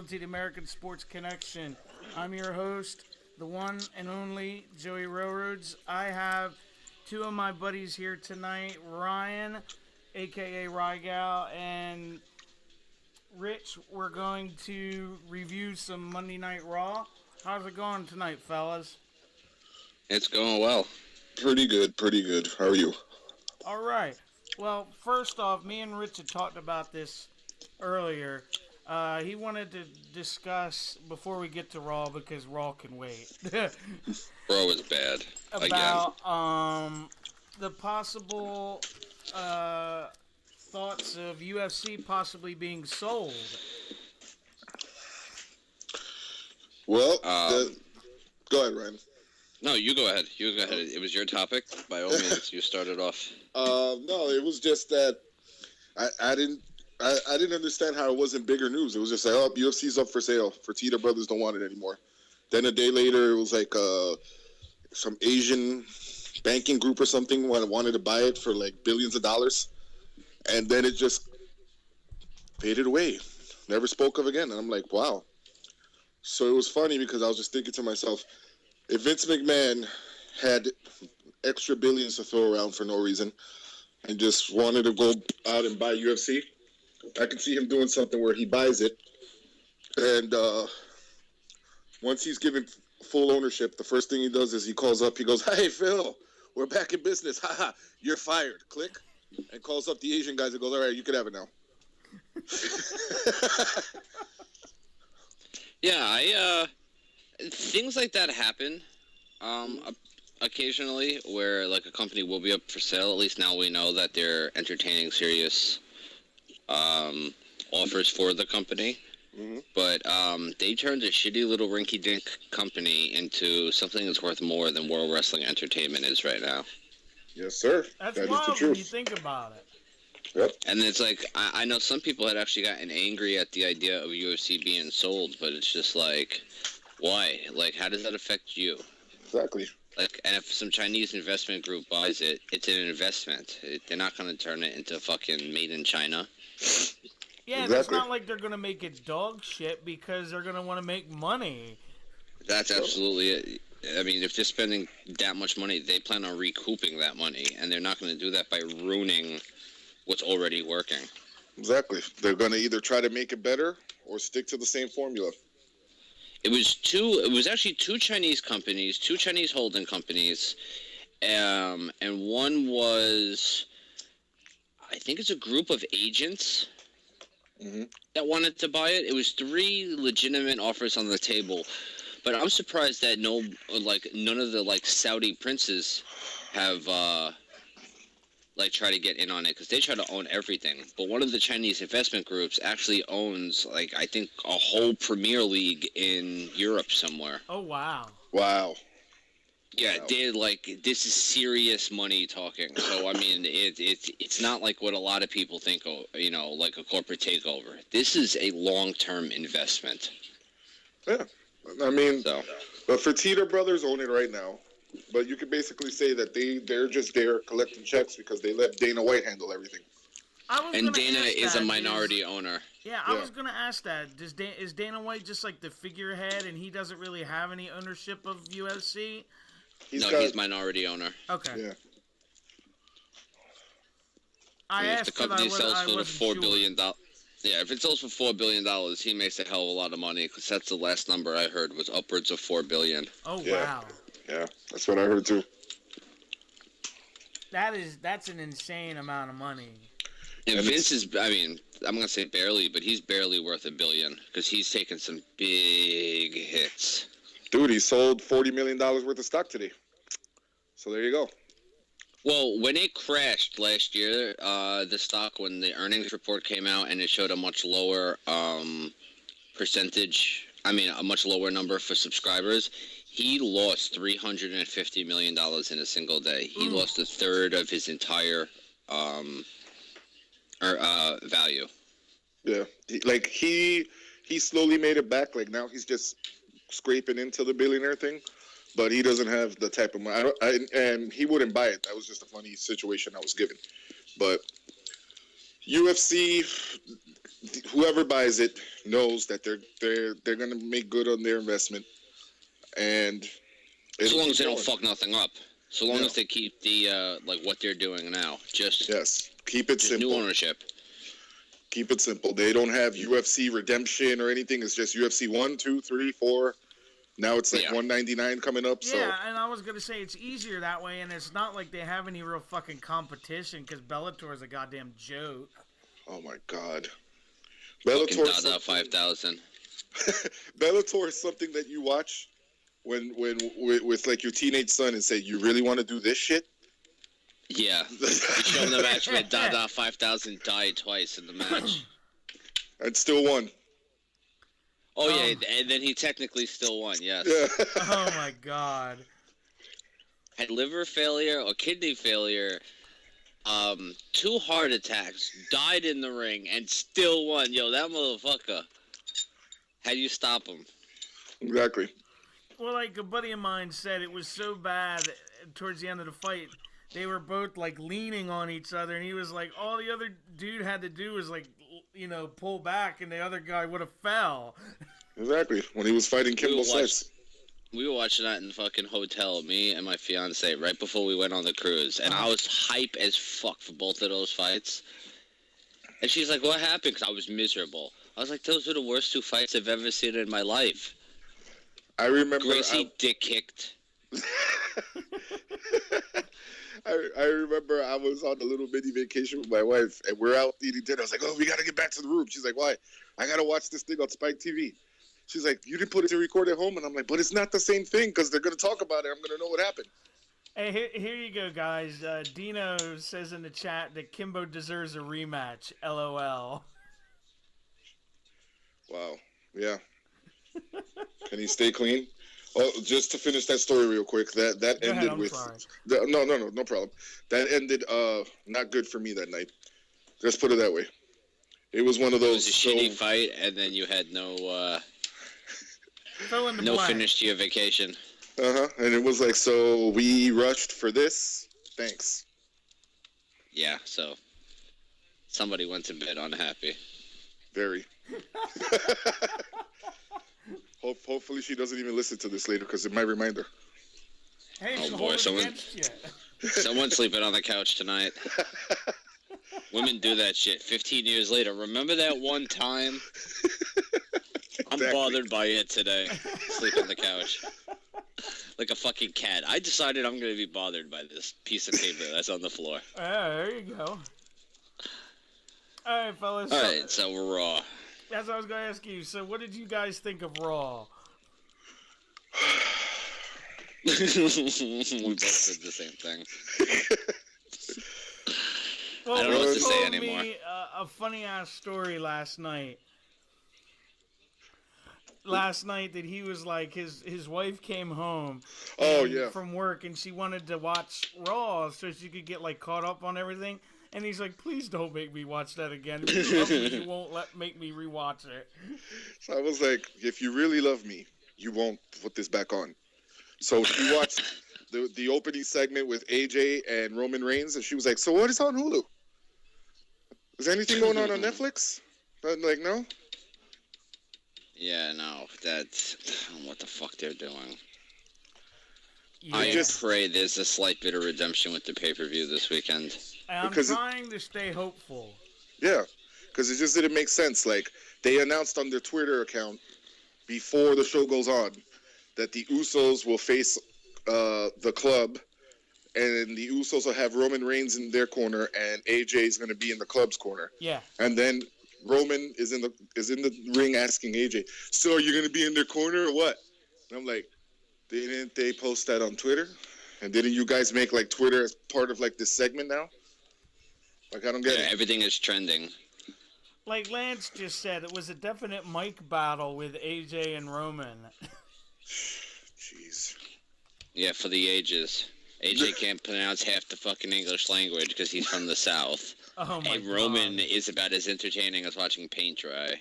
welcome to the American Sports Connection. I'm your host, the one and only Joey Railroads. I have two of my buddies here tonight, Ryan, aka Rygal, and Rich. We're going to review some Monday Night Raw. How's it going tonight, fellas? It's going well. Pretty good, pretty good. How are you? All right. Well, first off, me and Rich had talked about this earlier. He wanted to discuss before we get to Raw because Raw can wait. Bro is bad. About the possible thoughts of UFC possibly being sold. Well, go ahead, Ryan. No, you go ahead. You go ahead. It was your topic. By all means, you started off. No, it was just that I didn't understand how it wasn't bigger news. It was just like, oh, UFC's up for sale. Fertitta Brothers don't want it anymore. Then a day later, it was like some Asian banking group or something wanted to buy it for like billions of dollars, and then it just faded away. Never spoke of again. And I'm like, wow. So it was funny because I was just thinking to myself, if Vince McMahon had extra billions to throw around for no reason and just wanted to go out and buy UFC, I could see him doing something where he buys it, and once he's given full ownership, the first thing he does is he calls up, he goes, "Hey, Phil, we're back in business. Haha, you're fired." Click. And calls up the Asian guys and goes, "All right, you can have it now." Yeah, things like that happen occasionally where like a company will be up for sale. At least now we know that they're entertaining serious offers for the company. Mm-hmm. But they turned a shitty little rinky-dink company into something that's worth more than World Wrestling Entertainment is right now. Yes, sir. That's that wild is the truth. when you think about it. Yep. And it's like, I know some people had actually gotten angry at the idea of UFC being sold, but it's just like, why? Like, how does that affect you? Exactly. Like, and if some Chinese investment group buys it, it's an investment. They're not going to turn it into fucking made in China. Yeah, exactly. It's not like they're going to make it dog shit because they're going to want to make money. That's absolutely it. I mean, if they're spending that much money, they plan on recouping that money, and they're not going to do that by ruining what's already working. Exactly. They're going to either try to make it better or stick to the same formula. It was actually two Chinese companies, two Chinese holding companies, and one was, I think it's a group of agents that wanted to buy it. It was three legitimate offers on the table, but I'm surprised that none of the Saudi princes have try to get in on it, because they try to own everything. But one of the Chinese investment groups actually owns, I think, a whole Premier League in Europe somewhere. Oh, wow. Wow. Yeah, wow. This is serious money talking. So, I mean, it's not like what a lot of people think, like a corporate takeover. This is a long-term investment. Yeah. I mean, but Fertitta Brothers own it right now. But you could basically say that they're just there collecting checks because they let Dana White handle everything. And Dana is a minority owner. Yeah, I was going to ask that. Is Dana White just like the figurehead and he doesn't really have any ownership of UFC? He's minority owner. Okay. Yeah. If the company sells for $4 billion, if it sells for $4 billion, he makes a hell of a lot of money, because that's the last number I heard was upwards of $4 billion. Oh, yeah. Wow. Yeah, that's what I heard too. That's an insane amount of money. And Vince is, I mean, I'm going to say barely, but he's barely worth $1 billion, because he's taken some big hits. Dude, he sold $40 million worth of stock today. So there you go. Well, when it crashed last year, the stock, when the earnings report came out and it showed a much lower a much lower number for subscribers, he lost $350 million in a single day. He lost a third of his entire value. Yeah, he slowly made it back. Like now he's just scraping into the billionaire thing, but he doesn't have the type of money. And he wouldn't buy it. That was just a funny situation I was given. But UFC, whoever buys it knows that they're gonna make good on their investment, and as long keep as they don't going. fuck nothing up. So long Yeah. as they keep the like what they're doing now, just Keep it simple. new ownership. Keep it simple. They don't have UFC Redemption or anything. It's just UFC 1, 2, 3, 4. Now it's like 199 coming up. So Yeah, and I was gonna say it's easier that way, and it's not like they have any real fucking competition because Bellator is a goddamn joke. oh my god, Fucking Bellator. Dada 5,000. Bellator is something that you watch when with like your teenage son and say, "You really want to do this shit?" Yeah. You show him the match where Dada 5,000 died twice in the match. And still won. Oh, yeah, and then he technically still won, yes. Yeah. Oh my god. Had liver failure or kidney failure, 2 heart attacks, died in the ring, and still won. Yo, that motherfucker. How do you stop him? Exactly. Well, like a buddy of mine said, it was so bad towards the end of the fight. They were both like leaning on each other, and he was like, all the other dude had to do was like, pull back, and the other guy would have fell. Exactly. When he was fighting Kimbo Slice. We were watching that in the fucking hotel, me and my fiance, right before we went on the cruise, and I was hype as fuck for both of those fights. And she's like, "What happened?" Because I was miserable. I was like, "Those are the worst 2 fights I've ever seen in my life." I remember Gracie dick kicked. I remember I was on a little mini vacation with my wife, and we're out eating dinner. I was like, "Oh, we gotta get back to the room." She's like, "Why?" "I gotta watch this thing on Spike TV." She's like, "You didn't put it to record at home?" And I'm like, "But it's not the same thing because they're gonna talk about it. I'm gonna know what happened." Hey, here you go, guys. Dino says in the chat that Kimbo deserves a rematch. LOL. Wow. Yeah. Can he stay clean? Oh, just to finish that story real quick. That Go ended ahead, I'm with sorry. no problem. That ended not good for me that night. Let's put it that way. It was one of It those was a shitty fight, and then you had no Fill in the no blank. finish to your vacation. And it was like, so we rushed for this. Thanks. Yeah, so somebody went to bed unhappy. Very. Hopefully she doesn't even listen to this later because it might remind her. Hey, Oh, she'll boy, hold it someone- against you. Someone's sleeping on the couch tonight. Women do that shit 15 years later. Remember that one time? I'm Exactly. bothered by it today. Sleep on the couch. Like a fucking cat. I decided I'm going to be bothered by this piece of paper that's on the floor. There you go. All right, fellas. Alright, so we're Raw. That's what I was going to ask you. So, what did you guys think of Raw? We both said the same thing. Well, I don't know what to Rick say told anymore. me a funny ass story last night. Last night that he was like his wife came home. From work, and she wanted to watch Raw so she could get like caught up on everything. And he's like, "Please don't make me watch that again. If you love me, you won't make me rewatch it." So I was like, if you really love me, you won't put this back on. So she watched the opening segment with AJ and Roman Reigns, and she was like, so what is on Hulu? Is anything going on Netflix? I'm like, no? Yeah, no, that's I don't know what the fuck they're doing. Yeah. I pray there's a slight bit of redemption with the pay-per-view this weekend. I'm trying to stay hopeful. Yeah, because it just didn't make sense. Like, they announced on their Twitter account before the show goes on that the Usos will face the club, and the Usos will have Roman Reigns in their corner, and AJ is going to be in the club's corner. Yeah. And then Roman is in the ring asking AJ, so are you going to be in their corner or what? And I'm like, didn't they post that on Twitter? And didn't you guys make like Twitter as part of like this segment now? Like, I don't get it. Everything is trending. Like Lance just said, it was a definite mic battle with AJ and Roman. Jeez. Yeah, for the ages. AJ can't pronounce half the fucking English language because he's from the South. Oh my And Roman is about as entertaining as watching paint dry.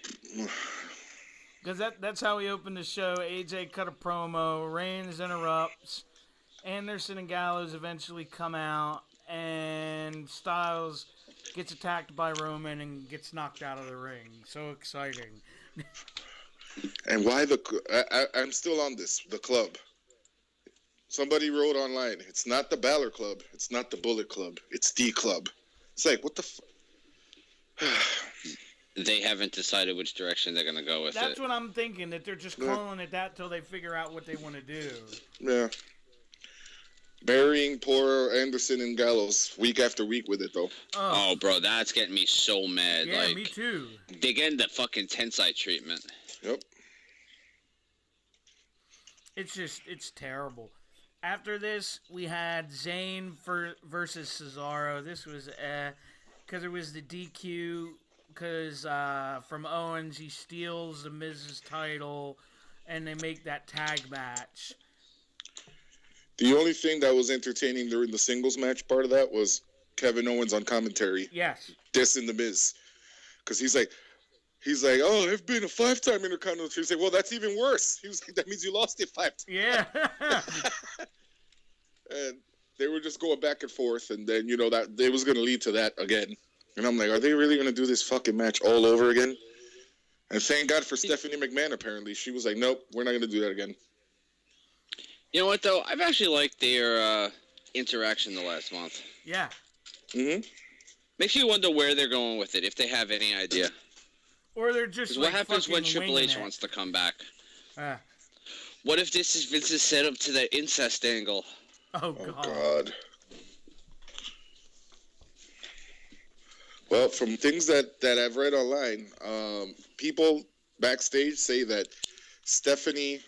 Because that's how we opened the show. AJ cut a promo. Reigns interrupts. Anderson and Gallows eventually come out. And Styles gets attacked by Roman and gets knocked out of the ring. So exciting. And why I'm still on this. The club. Somebody wrote online, it's not the Balor Club. It's not the Bullet Club. It's the club. It's like, what the They haven't decided which direction they're going to go with it. That's what I'm thinking, that they're just calling it that till they figure out what they want to do. Yeah. Burying poor Anderson and Gallows week after week with it, though. Oh, bro, that's getting me so mad. Yeah, like, me too. They're getting the fucking tensite treatment. Yep. It's terrible. After this, we had Zayn versus Cesaro. This was because it was the DQ. Because from Owens, he steals the Miz's title, and they make that tag match. The only thing that was entertaining during the singles match part of that was Kevin Owens on commentary. Yes. Dissing the Miz. Because he's like, oh, I've been a 5-time Intercontinental. He's like, well, that's even worse. He was like, that means you lost it 5 times. Yeah. And they were just going back and forth, and then, that they was going to lead to that again. And I'm like, are they really going to do this fucking match all over again? And thank God for Stephanie McMahon, apparently. She was like, nope, we're not going to do that again. You know what, though? I've actually liked their interaction the last month. Yeah. Mm-hmm. Makes you wonder where they're going with it, if they have any idea. Or they're just what happens when Triple H wants to come back? What if this is Vince's setup to that incest angle? Oh, God. Oh, God. Well, from things that I've read online, people backstage say that Stephanie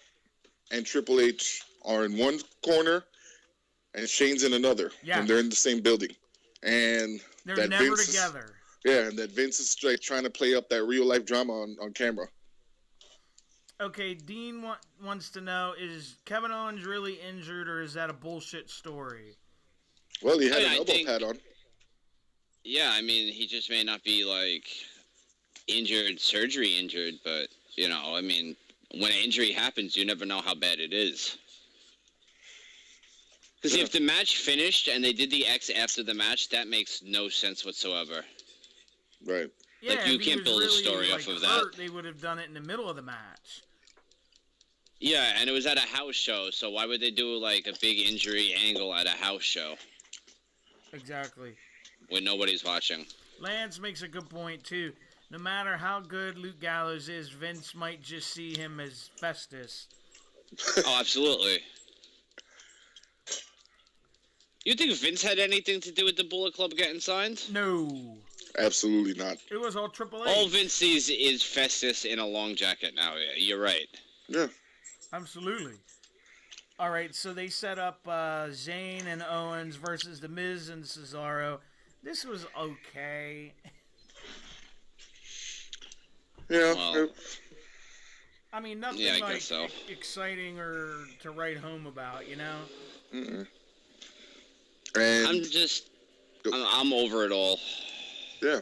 and Triple H are in one corner and Shane's in another. Yeah. And they're in the same building. And they're that never Vince together. And that Vince is like trying to play up that real life drama on camera. Okay, Dean wants to know, is Kevin Owens really injured, or is that a bullshit story? Well, he had an elbow pad on. Yeah, I mean, he just may not be, like, surgery injured, but, I mean, when an injury happens, you never know how bad it is. Because if the match finished and they did the X after the match, that makes no sense whatsoever. Right. Yeah, like, you can't build a story off of that. They would have done it in the middle of the match. Yeah, and it was at a house show, so why would they do, like, a big injury angle at a house show? Exactly. When nobody's watching. Lance makes a good point, too. No matter how good Luke Gallows is, Vince might just see him as Festus. Oh, absolutely. You think Vince had anything to do with the Bullet Club getting signed? No. Absolutely not. It was all Triple H. All Vince sees is Festus in a long jacket now. Yeah, you're right. Yeah. Absolutely. All right, so they set up Zayn and Owens versus The Miz and Cesaro. This was okay. Yeah. Well, I mean, nothing exciting or to write home about, Mm-mm. And I'm over it all. Yeah.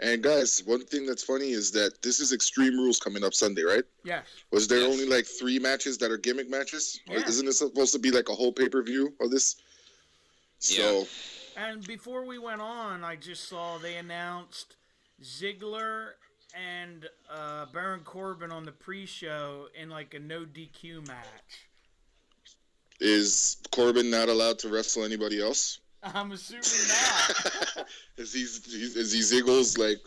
And guys, one thing that's funny is that this is Extreme Rules coming up Sunday, right? Yes. Was there only like 3 matches that are gimmick matches? Yeah. Or isn't it supposed to be like a whole pay-per-view of this? So. Yeah. And before we went on, I just saw they announced Ziggler and Baron Corbin on the pre-show in like a no DQ match. Is Corbin not allowed to wrestle anybody else? I'm assuming not. Is he Ziggler's like,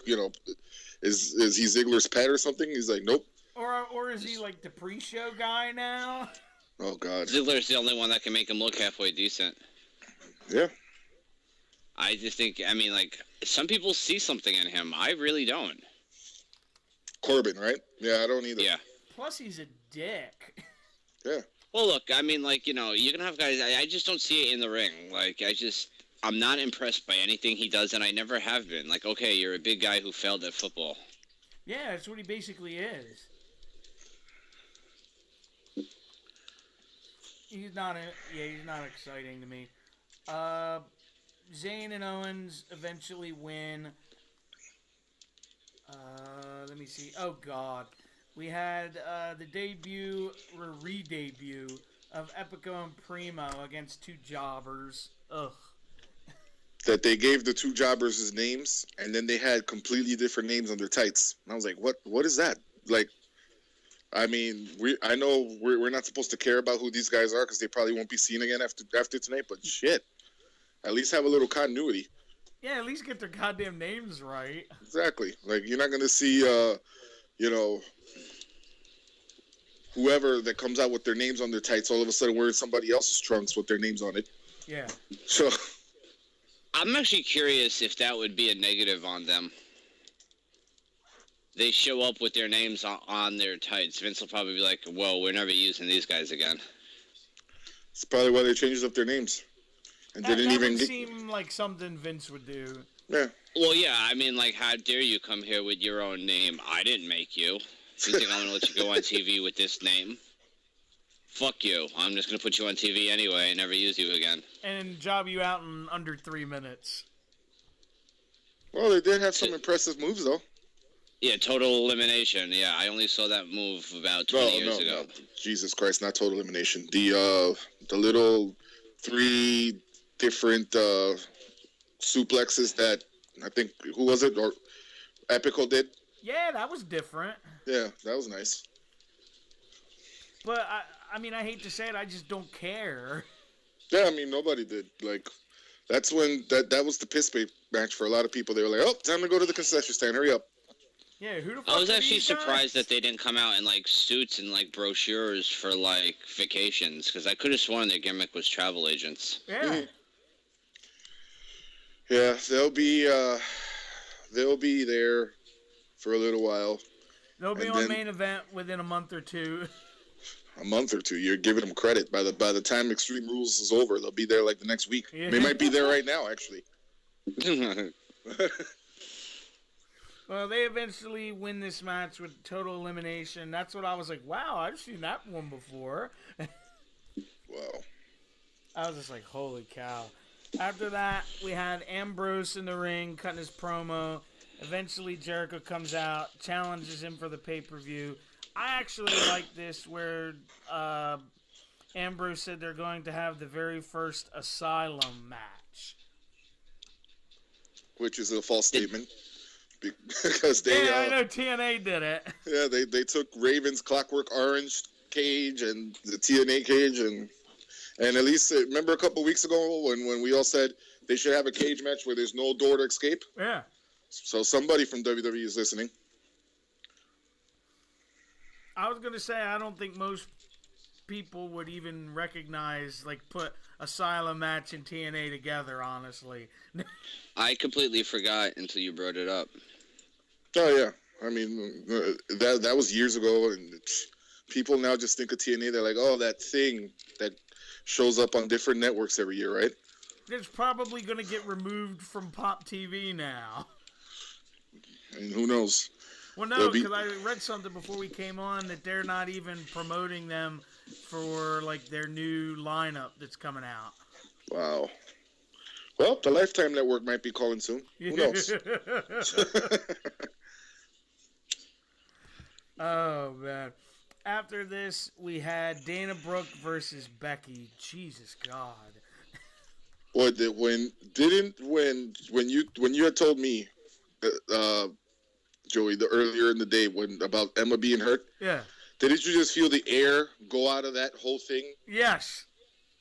is he Ziggler's pet or something? He's like, nope. Or is he like the pre-show guy now? Oh God. Ziggler's the only one that can make him look halfway decent. Yeah. I just think, I mean, like, some people see something in him. I really don't. Corbin, right? Yeah, I don't either. Yeah. Plus, he's a dick. Yeah. Well, look, I mean, like, you can have guys, I just don't see it in the ring. Like, I'm not impressed by anything he does, and I never have been. Like, okay, you're a big guy who failed at football. Yeah, that's what he basically is. He's not exciting to me. Zayn and Owens eventually win. Let me see. Oh, God. We had the debut, or re-debut, of Epico and Primo against 2 jobbers. Ugh. that they gave the two jobbers names, and then they had completely different names on their tights. And I was like, what is that? Like, I mean, I know we're not supposed to care about who these guys are because they probably won't be seen again after tonight. But shit, at least have a little continuity. Yeah, at least get their goddamn names right. Exactly. Like, you're not gonna see, whoever that comes out with their names on their tights all of a sudden wearing somebody else's trunks with their names on it. Yeah. So I'm actually curious if that would be a negative on them. They show up with their names on their tights. Vince will probably be like, "Whoa, we're never using these guys again." it's probably why they changed up their names and That didn't even would seem like something Vince would do. Yeah. Well, yeah, I mean, like, how dare you come here with your own name? I didn't make you. You think I'm going to let you go on TV with this name? Fuck you. I'm just going to put you on TV anyway and never use you again. And job you out in under 3 minutes. Well, they did have some impressive moves, though. Yeah, total elimination. Yeah, I only saw that move about 20 years ago. No. Jesus Christ, not total elimination. The little 3 different suplexes that I think, who was it? Or Epico did? Yeah, that was different. Yeah, that was nice. But, I mean, I hate to say it, I just don't care. Yeah, I mean, nobody did. Like, that's when that was the piss match for a lot of people. They were like, oh, time to go to the concession stand. Hurry up. Yeah, who the fuck I was are actually these guys? surprised that they didn't come out in, like, suits and, like, brochures for, like, vacations. Because I could have sworn their gimmick was travel agents. Yeah. Mm-hmm. Yeah, they'll be there for a little while. They'll be And on then- main event within a month or two. A month or two. You're giving them credit. By the time Extreme Rules is over, they'll be there like the next week. Yeah. They might be there right now, actually. Well, they eventually win this match with total elimination. That's what I was like, wow, I've seen that one before. Wow. I was just like, holy cow. After that, we had Ambrose in the ring cutting his promo. Eventually, Jericho comes out, challenges him for the pay-per-view. I actually like this where Ambrose said they're going to have the very first Asylum match. Which is a false statement. Because they... Yeah, I know TNA did it. Yeah, they took Raven's Clockwork Orange cage and the TNA cage and at least remember a couple weeks ago when we all said they should have a cage match where there's no door to escape. Yeah. So somebody from WWE is listening. I was gonna say I don't think most people would even recognize put Asylum match and TNA together. Honestly. I completely forgot until you brought it up. Oh yeah, I mean that was years ago, and people now just think of TNA. They're like, oh, that thing that shows up on different networks every year, right? It's probably gonna get removed from Pop TV now. And who knows? Well, no, because I read something before we came on that they're not even promoting them for their new lineup that's coming out. Wow. Well, the Lifetime Network might be calling soon. Who knows? Oh man! After this, we had Dana Brooke versus Becky. Jesus God! When you had told me, Joey, earlier in the day about Emma being hurt. Yeah. Didn't you just feel the air go out of that whole thing? Yes.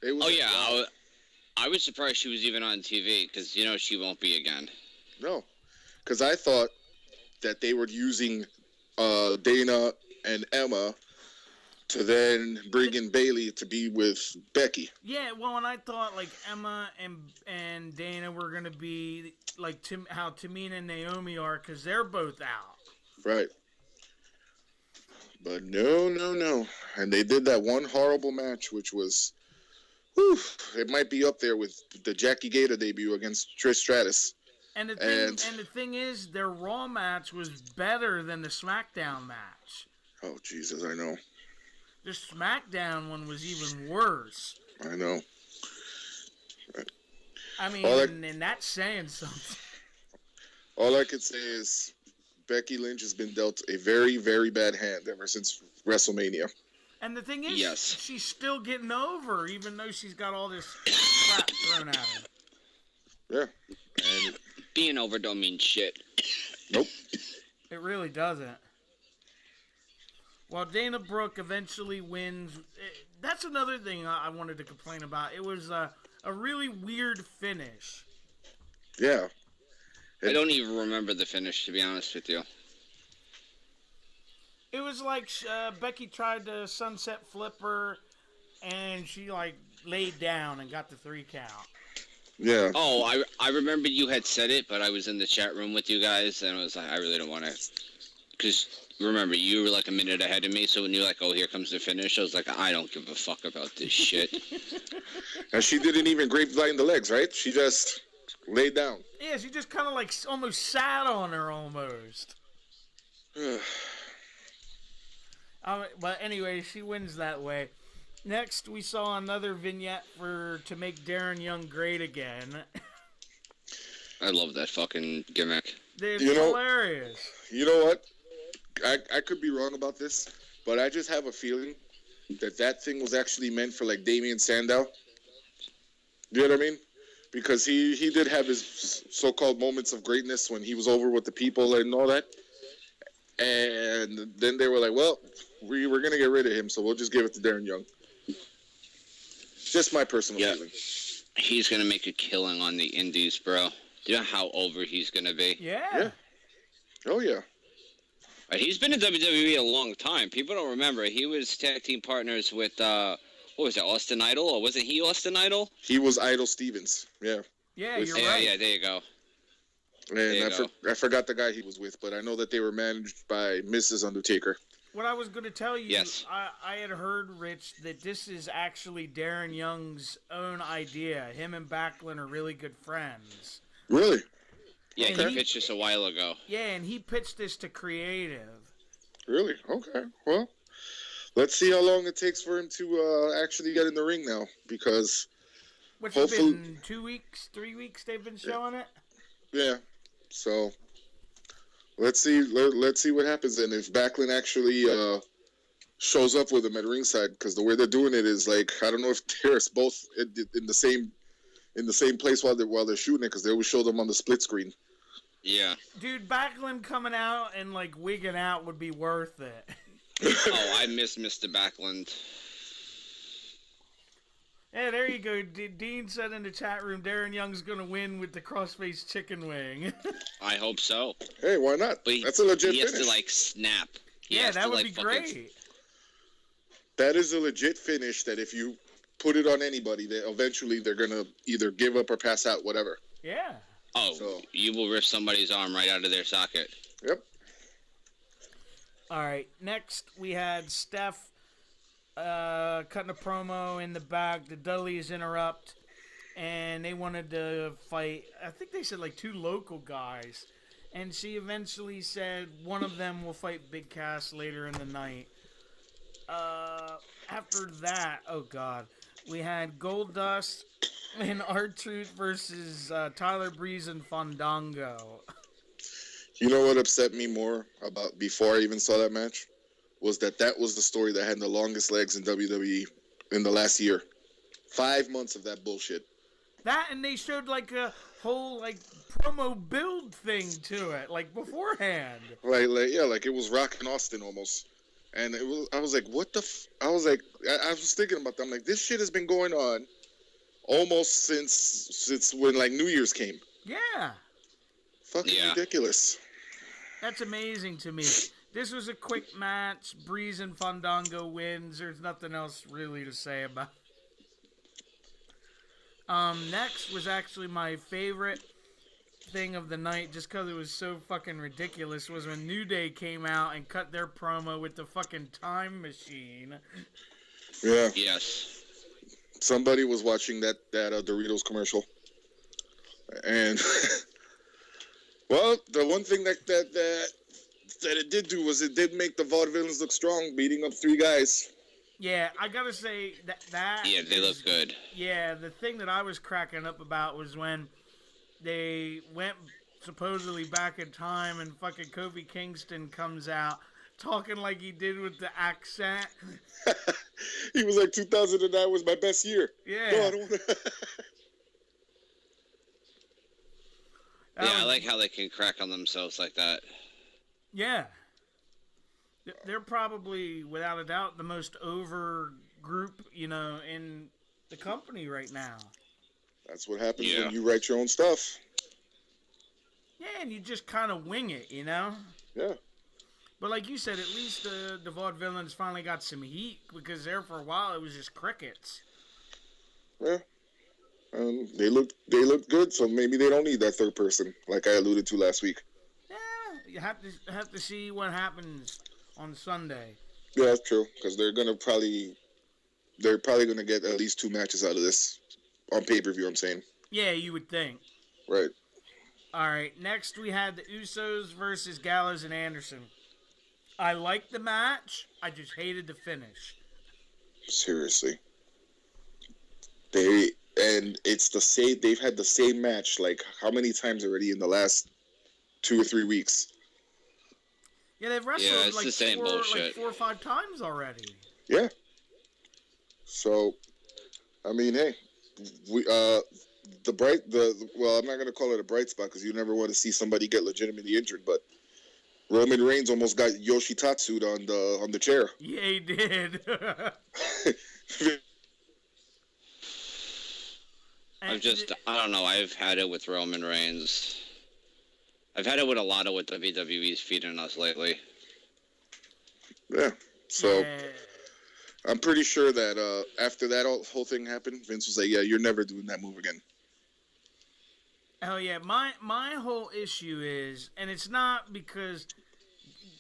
It was Wow. I was surprised she was even on TV because she won't be again. No, because I thought that they were using Dana and Emma to then bring in Bailey to be with Becky. Yeah, well, and I thought Emma and Dana were gonna be how Tamina and Naomi are because they're both out. Right. But no. And they did that one horrible match, which was, whew, it might be up there with the Jackie Gator debut against Trish Stratus. And the thing is, their Raw match was better than the SmackDown match. Oh, Jesus, I know. The SmackDown one was even worse. I know. I mean, and that's saying something. All I could say is Becky Lynch has been dealt a very, very bad hand ever since WrestleMania. And the thing is, Yes. she's still getting over, even though she's got all this crap thrown at her. Yeah. And Being over don't mean shit. nope. It really doesn't. Well, Dana Brooke eventually wins. That's another thing I wanted to complain about. It was a really weird finish. Yeah. I don't even remember the finish, to be honest with you. It was like Becky tried to sunset flipper, and she like laid down and got the 3 count. Yeah. Oh, I remember you had said it, but I was in the chat room with you guys, and I was like, I really don't want to. Because, remember, you were like a minute ahead of me, so when you're like, oh, here comes the finish, I was like, I don't give a fuck about this shit. And she didn't even grapevine the legs, right? She just laid down. Yeah, she just kind of like almost sat on her almost. But anyway, she wins that way. Next, we saw another vignette to make Darren Young great again. I love that fucking gimmick. It's hilarious. You know what? I could be wrong about this, but I just have a feeling that thing was actually meant for like Damien Sandow. Do you know what I mean? Because he did have his so-called moments of greatness when he was over with the people and all that. And then they were like, well, we're going to get rid of him, so we'll just give it to Darren Young. Just my personal feeling. He's going to make a killing on the indies, bro. Do you know how over he's going to be? Yeah. Oh, yeah. He's been in WWE a long time. People don't remember. He was tag team partners with, what was it, Austin Idol? Or wasn't he Austin Idol? He was Idol Stevens, yeah. Yeah, you're right. Yeah, there you go. And I forgot the guy he was with, but I know that they were managed by Mrs. Undertaker. What I was going to tell you, yes. I had heard, Rich, that this is actually Darren Young's own idea. Him and Backlund are really good friends. Really? Yeah, he pitched this a while ago. Yeah, and he pitched this to creative. Really? Okay. Well, let's see how long it takes for him to actually get in the ring now, because Which has been 2 weeks, 3 weeks they've been showing it? Yeah. So let's see what happens, and if Backlund actually shows up with him at ringside, because the way they're doing it is like, I don't know if they're both in the same place while they're shooting it, because they always show them on the split screen. Yeah. Dude, Backlund coming out and like wigging out would be worth it. Oh, I miss Mr. Backlund. Yeah, there you go. Dean said in the chat room, Darren Young's going to win with the crossface chicken wing. I hope so. Hey, why not? But that's a legit finish. He has to, like, snap. Yeah, that would be great. That is a legit finish that if you put it on anybody, eventually they're going to either give up or pass out, whatever. Yeah. Oh, so you will rip somebody's arm right out of their socket. Yep. All right, next we had Steph cutting a promo in the back. The Dudleys interrupt, and they wanted to fight. I think they said like 2 local guys, and she eventually said one of them will fight Big Cass later in the night. After that, oh god, we had Goldust and R-Truth versus Tyler Breeze and Fandango. You know what upset me more about before I even saw that match? Was that was the story that had the longest legs in WWE in the last year. 5 months of that bullshit. That, and they showed like a whole like promo build thing to it, like beforehand. Like it was Rock and Austin almost. And I was like, what the I was like, I was thinking about that. I'm like, this shit has been going on almost since when like New Year's came. Yeah. Fucking ridiculous. That's amazing to me. This was a quick match. Breeze and Fandango wins. There's nothing else really to say about it. Next was actually my favorite thing of the night, just because it was so fucking ridiculous, was when New Day came out and cut their promo with the fucking time machine. Yeah. Yes. Somebody was watching that Doritos commercial. And... well, the one thing that it did do was it did make the Vaudevillains look strong, beating up 3 guys. Yeah, I gotta say that. Yeah, they look good. Yeah, the thing that I was cracking up about was when they went supposedly back in time, and fucking Kofi Kingston comes out talking like he did with the accent. He was like, 2009 was my best year. Yeah. No, I don't want to. Yeah, I like how they can crack on themselves like that. Yeah. They're probably, without a doubt, the most over group, in the company right now. That's what happens Yeah. when you write your own stuff. Yeah, and you just kind of wing it, Yeah. But like you said, at least the Vaudevillains finally got some heat, because there for a while it was just crickets. Yeah. They look good, so maybe they don't need that third person, like I alluded to last week. Yeah, you have to see what happens on Sunday. Yeah, that's true, because they're probably gonna get at least 2 matches out of this on pay-per-view. I'm saying. Yeah, you would think. Right. All right, next we had the Usos versus Gallows and Anderson. I liked the match. I just hated the finish. Seriously. It's the same. They've had the same match like how many times already in the last 2 or 3 weeks? Yeah, they've wrestled it's the same bullshit. 4 or 5 times already. Yeah. So, I mean, hey, we well, I'm not gonna call it a bright spot because you never want to see somebody get legitimately injured, but Roman Reigns almost got Yoshitatsu'd on the chair. Yeah, he did. I don't know. I've had it with Roman Reigns. I've had it with a lot of what WWE's feeding us lately. Yeah. So yeah. I'm pretty sure that after that whole thing happened, Vince was like, "Yeah, you're never doing that move again." Hell yeah. My whole issue is, and it's not because,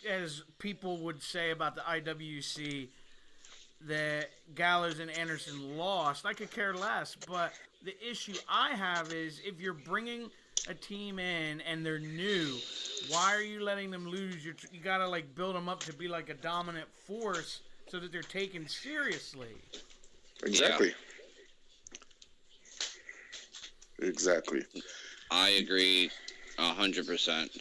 as people would say about the IWC, that Gallows and Anderson lost. I could care less. But the issue I have is, if you're bringing a team in and they're new, why are you letting them lose? You gotta build them up to be like a dominant force so that they're taken seriously. Exactly. Yeah. Exactly. I agree 100%.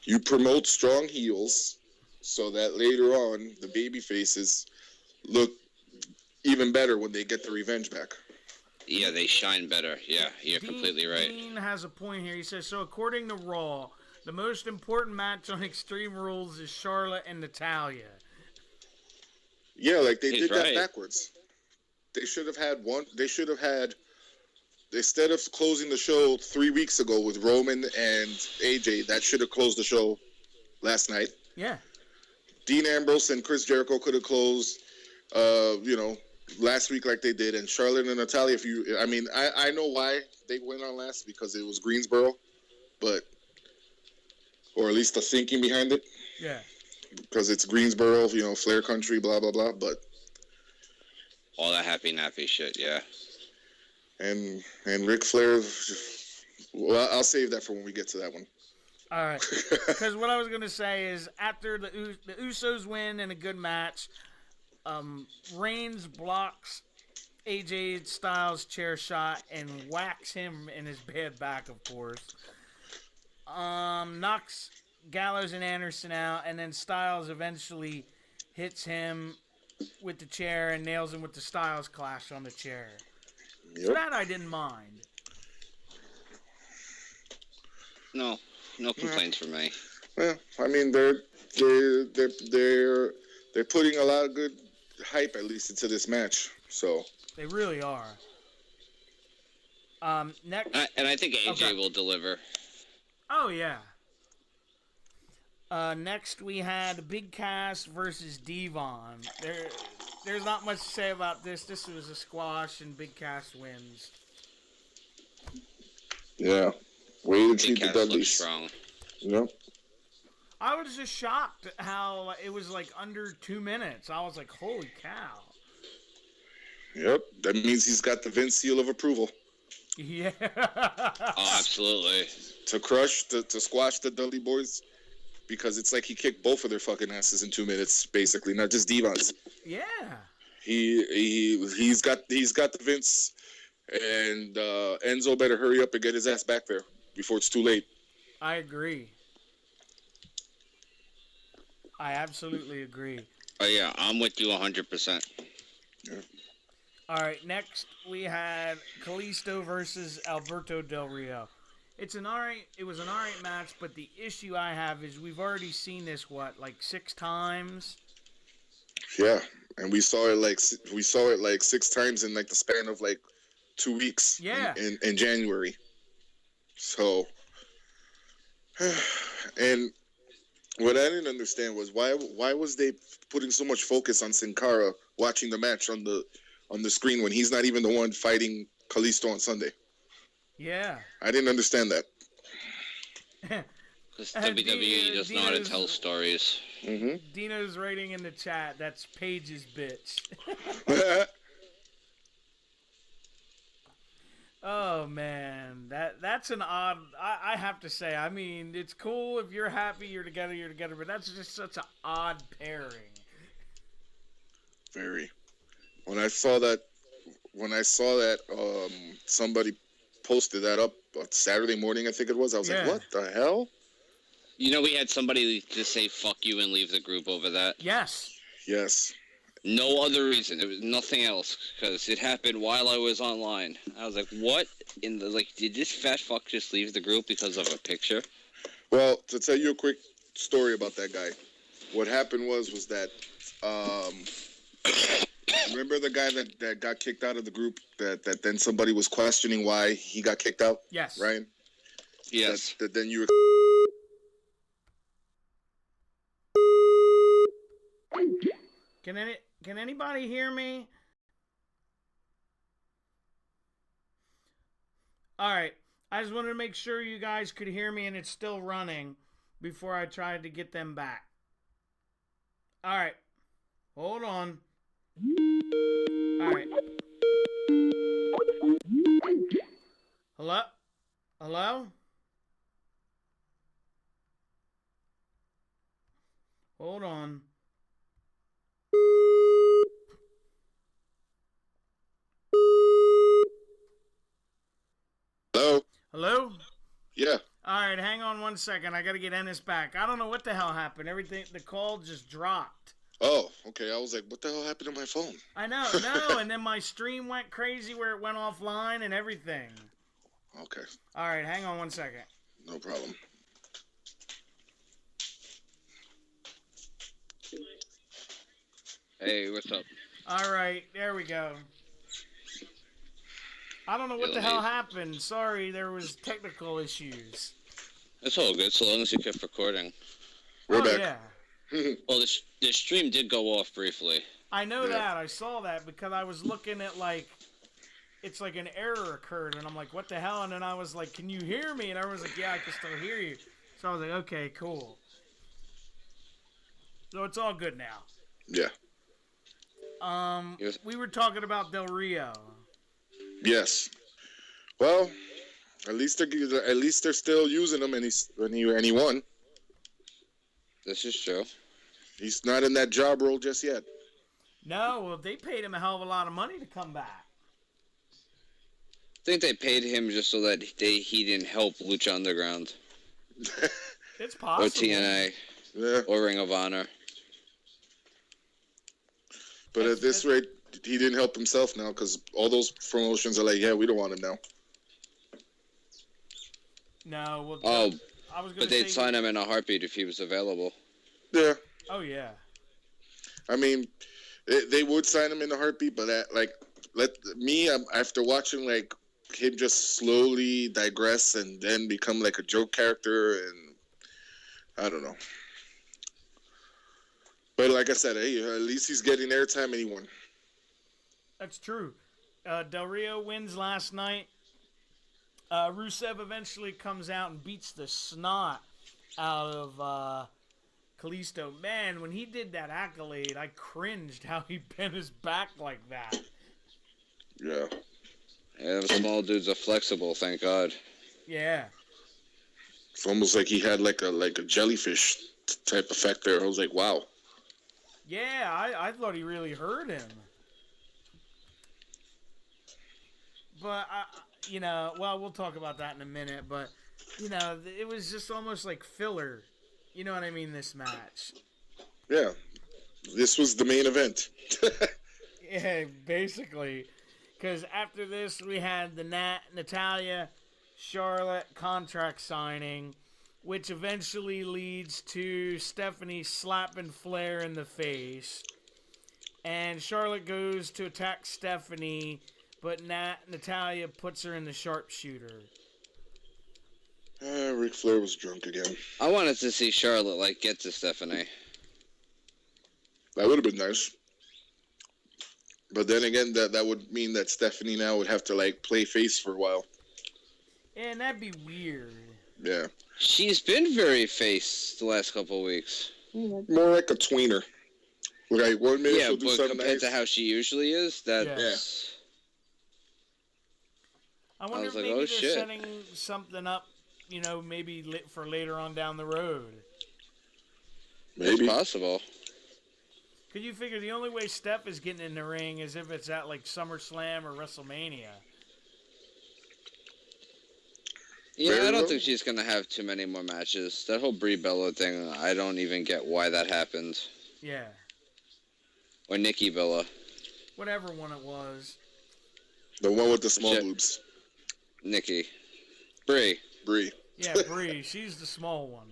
You promote strong heels so that later on the baby faces look even better when they get the revenge back. Yeah, they shine better. Yeah, you're completely right. Dean has a point here. He says, so according to Raw, the most important match on Extreme Rules is Charlotte and Natalya. Yeah, they did that backwards. They should have had instead of closing the show 3 weeks ago with Roman and AJ, that should have closed the show last night. Yeah. Dean Ambrose and Chris Jericho could have closed, last week like they did. And Charlotte and Natalya, I know why they went on last, because it was Greensboro, or at least the thinking behind it. Yeah. Because it's Greensboro, Flair country, blah, blah, blah, but... all that happy nappy shit, yeah. And Ric Flair, well, I'll save that for when we get to that one. All right. Because what I was going to say is, after the Usos win in a good match, Reigns blocks AJ Styles' chair shot and whacks him in his bad back, of course. Knocks Gallows and Anderson out, and then Styles eventually hits him with the chair and nails him with the Styles Clash on the chair. Yep. So that I didn't mind. No complaints from me. Well, I mean, they're putting a lot of good hype, at least, into this match. So They really are. Next, and I think AJ will deliver. Oh yeah. Next we had Big Cass versus Devon. There's not much to say about this. This was a squash, and Big Cass wins. yeah, way to Big treat the Cass looks Dudleys. strong. Yep. I was just shocked at how it was under 2 minutes. I was like, holy cow. Yep. That means he's got the Vince seal of approval Yeah. Oh, absolutely. to squash the Dudley boys, because it's like he kicked both of their fucking asses in 2 minutes, basically, not just Devon's. Yeah. He's got the Vince, and Enzo better hurry up and get his ass back there before it's too late. I agree. I absolutely agree. Oh yeah, I'm with you 100%. Yeah. All right, next we had Kalisto versus Alberto Del Rio. It's an alright. It was an alright match, but the issue I have is we've already seen this like 6 times. Yeah, and we saw it like 6 times in like the span of like 2 weeks. Yeah. In January. So, and what I didn't understand was why was they putting so much focus on Sin Cara watching the match on the screen when he's not even the one fighting Kalisto on Sunday. Yeah. I didn't understand that. Because WWE does know how to tell stories. Mm-hmm. Dino's writing in the chat, that's Paige's bitch. Oh man, that's an odd. I have to say. I mean, it's cool if you're happy, you're together, but that's just such an odd pairing. Very. When I saw that, somebody posted that up on Saturday morning, I think it was. I was like, what the hell? You know, we had somebody just say "fuck you" and leave the group over that. Yes. Yes. No other reason. It was nothing else, because it happened while I was online. I was like, what in the, like, did this fat fuck just leave the group because of a picture? Well, to tell you a quick story about that guy, what happened was that, remember the guy that got kicked out of the group, that then somebody was questioning why he got kicked out? Yes. Ryan? Yes. That then you... Can anybody hear me? All right. I just wanted to make sure you guys could hear me and it's still running before I tried to get them back. All right. Hold on. All right. Hello? Hello? Hold on. Hello? Hello? Yeah. All right, hang on 1 second. I got to get Ennis back. I don't know what the hell happened. Everything, the call just dropped. Oh, okay. I was like, what the hell happened to my phone? I know, no, and then my stream went crazy where it went offline and everything. Okay. All right, hang on 1 second. No problem. Hey, what's up? All right, there we go. I don't know what the hell happened. Sorry, there was technical issues. It's all good, so long as you kept recording. We're back. Yeah. Well, the stream did go off briefly. I know that. I saw that because I was looking at, like, it's like an error occurred, and I'm like, what the hell? And then I was like, can you hear me? And everyone's like, yeah, I can still hear you. So I was like, okay, cool. So it's all good now. Yeah. We were talking about Del Rio. Yes. Well, at least they're still using him, and he won. This is true. He's not in that job role just yet. No, well, they paid him a hell of a lot of money to come back. I think they paid him just so that he didn't help Lucha Underground. It's possible. Or TNA. Yeah. Or Ring of Honor. But at this rate, he didn't help himself now because all those promotions are like, yeah, we don't want him now. No, well, I was but they'd sign him in a heartbeat if he was available. Yeah. Oh, yeah. I mean, they would sign him in a heartbeat, but after watching like him just slowly digress and then become like a joke character, and I don't know. But like I said, hey, at least he's getting airtime and he won. That's true. Del Rio wins last night. Rusev eventually comes out and beats the snot out of Kalisto. Man, when he did that accolade, I cringed how he bent his back like that. Yeah. Yeah, the small dudes are flexible, thank God. Yeah. It's almost like he had like a jellyfish type effect there. I was like, wow. Yeah, I thought he really hurt him. But, we'll talk about that in a minute. But, it was just almost like filler. You know what I mean, this match. Yeah. This was the main event. Yeah, basically. Because after this, we had the Natalia Charlotte contract signing, which eventually leads to Stephanie slapping Flair in the face. And Charlotte goes to attack Stephanie, but Natalia puts her in the sharpshooter. Ric Flair was drunk again. I wanted to see Charlotte get to Stephanie. That would have been nice. But then again, that would mean that Stephanie now would have to play face for a while. And that'd be weird. Yeah. She's been very face the last couple of weeks. More like a tweener. 1 minute she'll do something compared nice. to how she usually is, that's... I wonder if maybe they're setting something up, maybe for later on down the road. Maybe. It's possible. Because you figure the only way Steph is getting in the ring is if it's at SummerSlam or WrestleMania. Yeah, I don't think she's going to have too many more matches. That whole Brie Bella thing, I don't even get why that happened. Yeah. Or Nikki Bella. Whatever one it was. The one with the small boobs. Nikki. Brie. Yeah, Brie. She's the small one.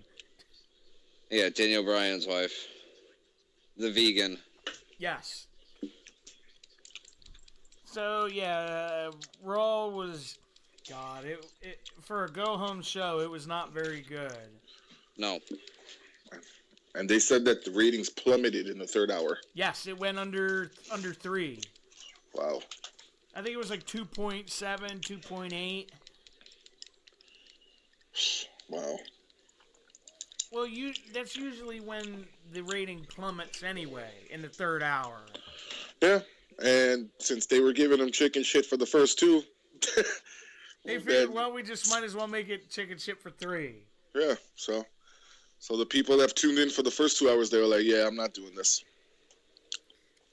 Yeah, Daniel Bryan's wife. The vegan. Yes. So, yeah, Raw was... God, it for a go-home show, it was not very good. No. And they said that the ratings plummeted in the third hour. Yes, it went under 3. Wow. I think it was 2.7, 2.8. Wow. Well, that's usually when the rating plummets anyway, in the third hour. Yeah, and since they were giving them chicken shit for the first 2... They figured, we just might as well make it chicken shit for 3. Yeah, so the people that tuned in for the first 2 hours, they were like, yeah, I'm not doing this.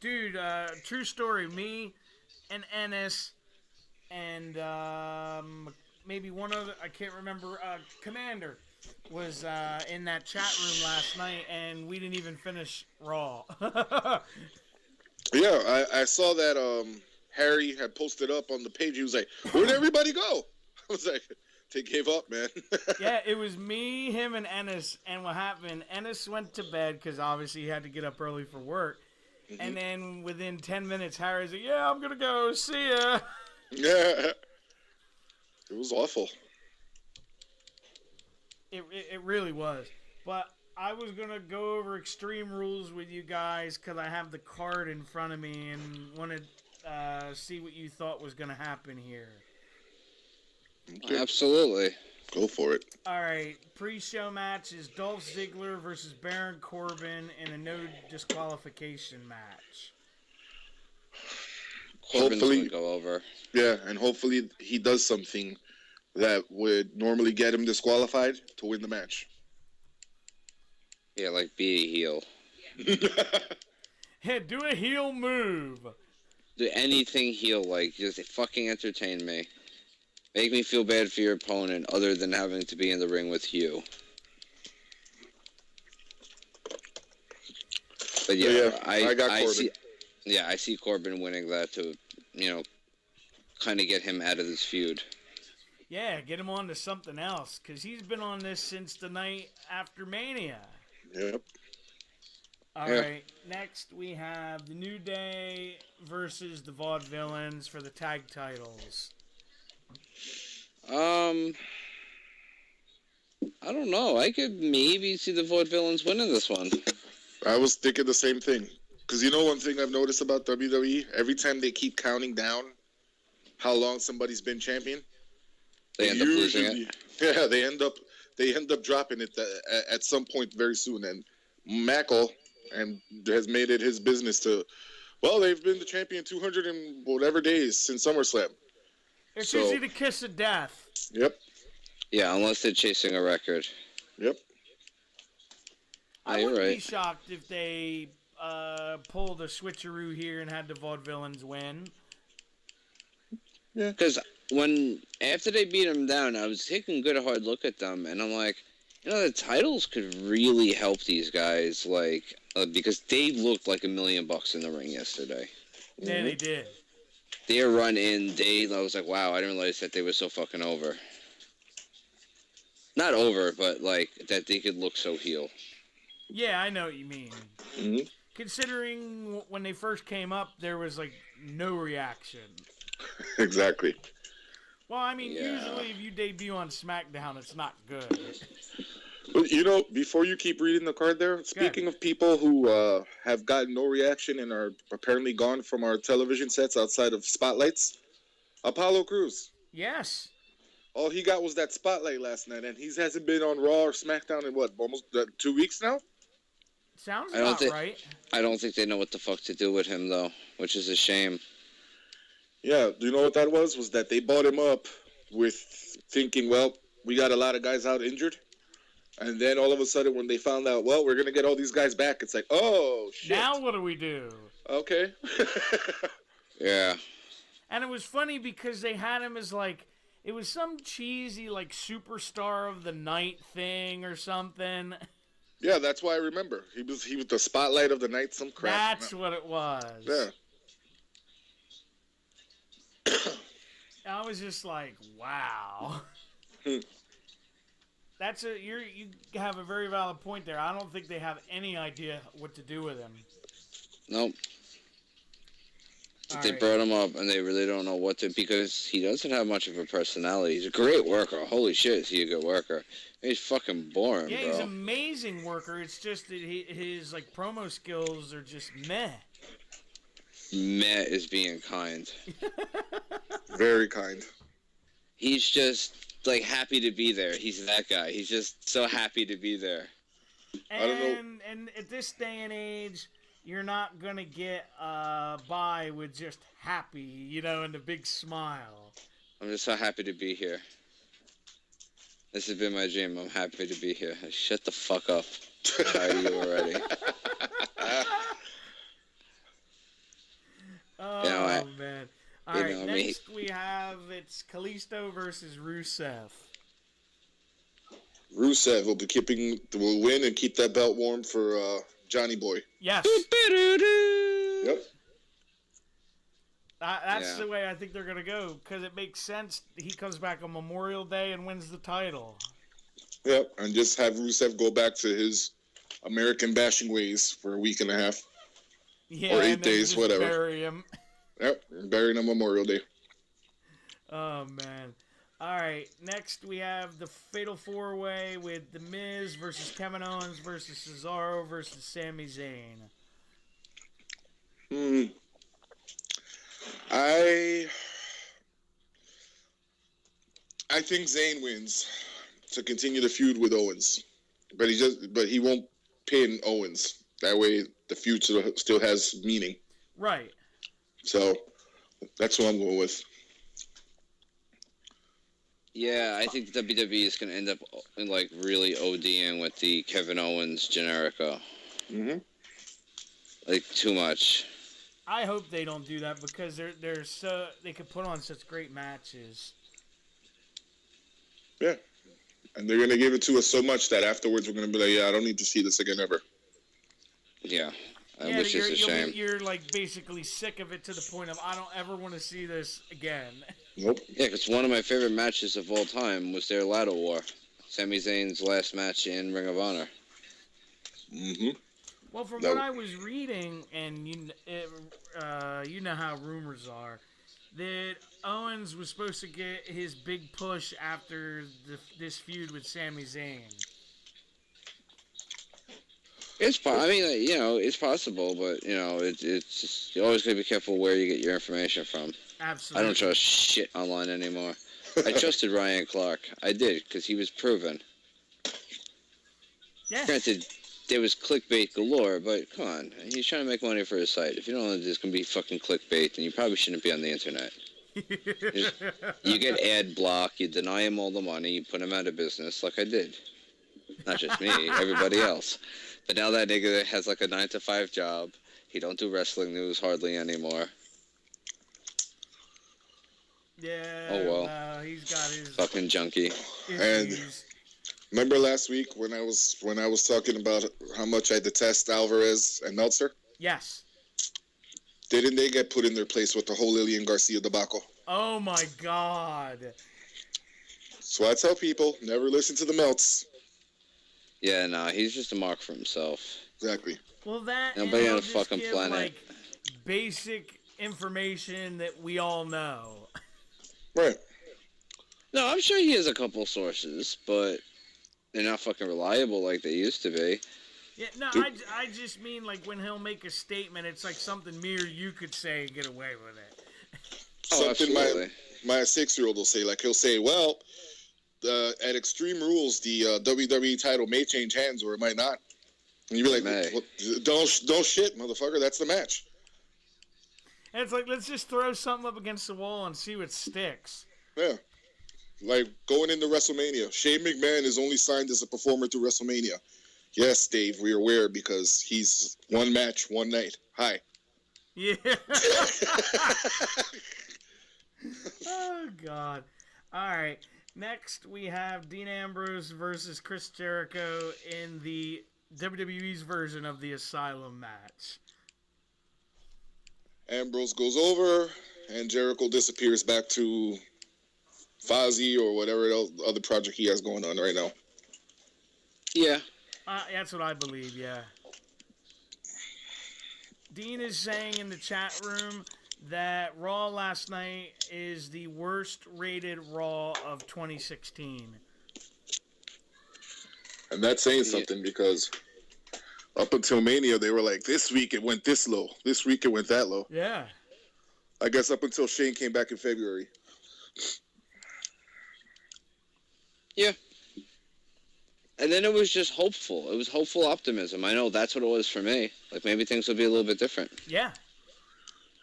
Dude, true story. Me and Ennis and maybe one other, I can't remember, Commander was in that chat room last night, and we didn't even finish Raw. Yeah, I saw that Harry had posted up on the page. He was like, where'd everybody go? I was like, they gave up, man. Yeah, it was me, him, and Ennis. And what happened, Ennis went to bed because obviously he had to get up early for work. Mm-hmm. And then within 10 minutes, Harry's like, yeah, I'm going to go. See ya. Yeah. It was awful. It really was. But I was going to go over Extreme Rules with you guys because I have the card in front of me and wanted see what you thought was going to happen here. Okay. Absolutely. Go for it. All right. Pre-show match is Dolph Ziggler versus Baron Corbin in a no disqualification match. Corbin's going to go over. Yeah, and hopefully he does something that would normally get him disqualified to win the match. Yeah, be a heel. Yeah, do a heel move. Do anything heel, just fucking entertain me. Make me feel bad for your opponent other than having to be in the ring with you. But yeah, I got Corbin. I see Corbin winning that to, kind of get him out of this feud. Yeah, get him on to something else, because he's been on this since the night after Mania. Yep. All right, next we have the New Day versus the Vaudevillains for the tag titles. I don't know. I could maybe see the Vaudevillains winning this one. I was thinking the same thing. Because one thing I've noticed about WWE, every time they keep counting down how long somebody's been champion, they end up losing it. Yeah, they end up dropping it at some point very soon. And Mackle has made it his business to, they've been the champion 200 and whatever days since SummerSlam. It's usually the kiss of death. Yep. Yeah, unless they're chasing a record. Yep. I wouldn't be shocked if they pulled a switcheroo here and had the Vaudevillains win. Yeah. Because after they beat them down, I was taking a good hard look at them, and I'm like, the titles could really help these guys, because they looked like $1 million in the ring yesterday. Yeah, they did. Their run in, I was like, wow, I didn't realize that they were so fucking over. not over, but like that they could look so heel. Yeah, I know what you mean. Mhm. Considering when they first came up, there was like no reaction. Exactly. Well, I mean, Yeah. usually if you debut on SmackDown, it's not good. But you know, before you keep reading the card there, speaking of people who have gotten no reaction and are apparently gone from our television sets outside of spotlights, Apollo Crews. Yes. All he got was that spotlight last night, and he hasn't been on Raw or SmackDown in what, almost 2 weeks now? Sounds I don't about think right. I don't think they know what the fuck to do with him though, which is a shame. Yeah, do you know what that was? Was that they bought him up with thinking, well, we got a lot of guys out injured. And then all of a sudden, when they found out, well, we're going to get all these guys back, it's like, oh, shit. Now what do we do? Okay. Yeah. And it was funny because they had him as like, it was some cheesy like superstar of the night thing or something. Yeah, that's why I remember. He was the spotlight of the night, some crap. That's what it was. Yeah. I was just like, wow. You have a very valid point there. I don't think they have any idea what to do with him. Nope. All They right. brought him up and they really don't know what to, because he doesn't have much of a personality. He's a great worker. Holy shit, is he a good worker? He's fucking boring, Yeah, bro. he's an amazing worker. It's just that his like promo skills are just meh. Meh is being kind. Very kind. He's just like happy to be there. He's that guy. He's just so happy to be there. I don't know. And at this day and age, you're not gonna get by with just happy, and a big smile. I'm just so happy to be here. This has been my dream. I'm happy to be here. Shut the fuck up. I'm tired of you already. Oh man! All right, know, next we have it's Kalisto versus Rusev. Rusev will win and keep that belt warm for Johnny Boy. Yes, Yep. that's the way I think they're gonna go because it makes sense. He comes back on Memorial Day and wins the title. Yep. And just have Rusev go back to his American bashing ways for a week and a half. Yeah, Or 8 and then days, just whatever. Bury him. Yep. Burying him Memorial Day. Oh man! All right, next we have the Fatal 4-Way with The Miz versus Kevin Owens versus Cesaro versus Sami Zayn. I think Zayn wins to continue the feud with Owens, but he won't pin Owens. That way, the feud still has meaning. Right. So that's what I'm going with. Yeah, I think WWE is going to end up like really ODing with the Kevin Owens Generico. Mm-hmm. Like too much. I hope they don't do that because they could put on such great matches. Yeah. And they're going to give it to us so much that afterwards we're going to be like, yeah, I don't need to see this again ever. Yeah. Which is a shame. You're like basically sick of it to the point of I don't ever want to see this again. Nope. Yeah, because one of my favorite matches of all time was their ladder war. Sami Zayn's last match in Ring of Honor. Mm-hmm. Well, from what I was reading, and you know how rumors are, that Owens was supposed to get his big push after this feud with Sami Zayn. I mean, it's possible, but it's just, you always gotta be careful where you get your information from. Absolutely. I don't trust shit online anymore. I trusted Ryan Clark. I did, because he was proven. Yeah. Granted, there was clickbait galore, but come on, he's trying to make money for his site. If you don't know there's gonna be fucking clickbait, then you probably shouldn't be on the internet. You get ad block, you deny him all the money, you put him out of business, like I did. Not just me, everybody else. But now that nigga has like a 9-to-5 job. He don't do wrestling news hardly anymore. Yeah. Oh well. He's got his fucking junkie. And remember last week when I was talking about how much I detest Alvarez and Meltzer? Yes. Didn't they get put in their place with the whole Lillian Garcia debacle? Oh my God. So I tell people, never listen to the melts. Yeah, no, he's just a mark for himself. Exactly. Well, that Nobody and on he'll the just fucking give planet. like basic information that we all know. Right. No, I'm sure he has a couple sources, but they're not fucking reliable like they used to be. Yeah, no, I just mean like when he'll make a statement, it's like something me or you could say and get away with it. Something absolutely. my 6-year-old will say, like he'll say, well, at Extreme Rules, the WWE title may change hands or it might not. And you'd be like, May. don't shit, motherfucker. That's the match. And it's like, let's just throw something up against the wall and see what sticks. Yeah. Like going into WrestleMania, Shane McMahon is only signed as a performer through WrestleMania. Yes, Dave, we're aware because he's one match, one night. Hi. Yeah. Oh, God. All right. Next, we have Dean Ambrose versus Chris Jericho in the WWE's version of the Asylum match. Ambrose goes over, and Jericho disappears back to Fozzy or whatever else, other project he has going on right now. Yeah. That's what I believe, yeah. Dean is saying in the chat room that Raw last night is the worst rated Raw of 2016. And that's saying something because up until Mania, they were like, this week it went this low. This week it went that low. Yeah. I guess up until Shane came back in February. Yeah. And then it was just hopeful. It was hopeful optimism. I know that's what it was for me. Like, maybe things would be a little bit different. Yeah.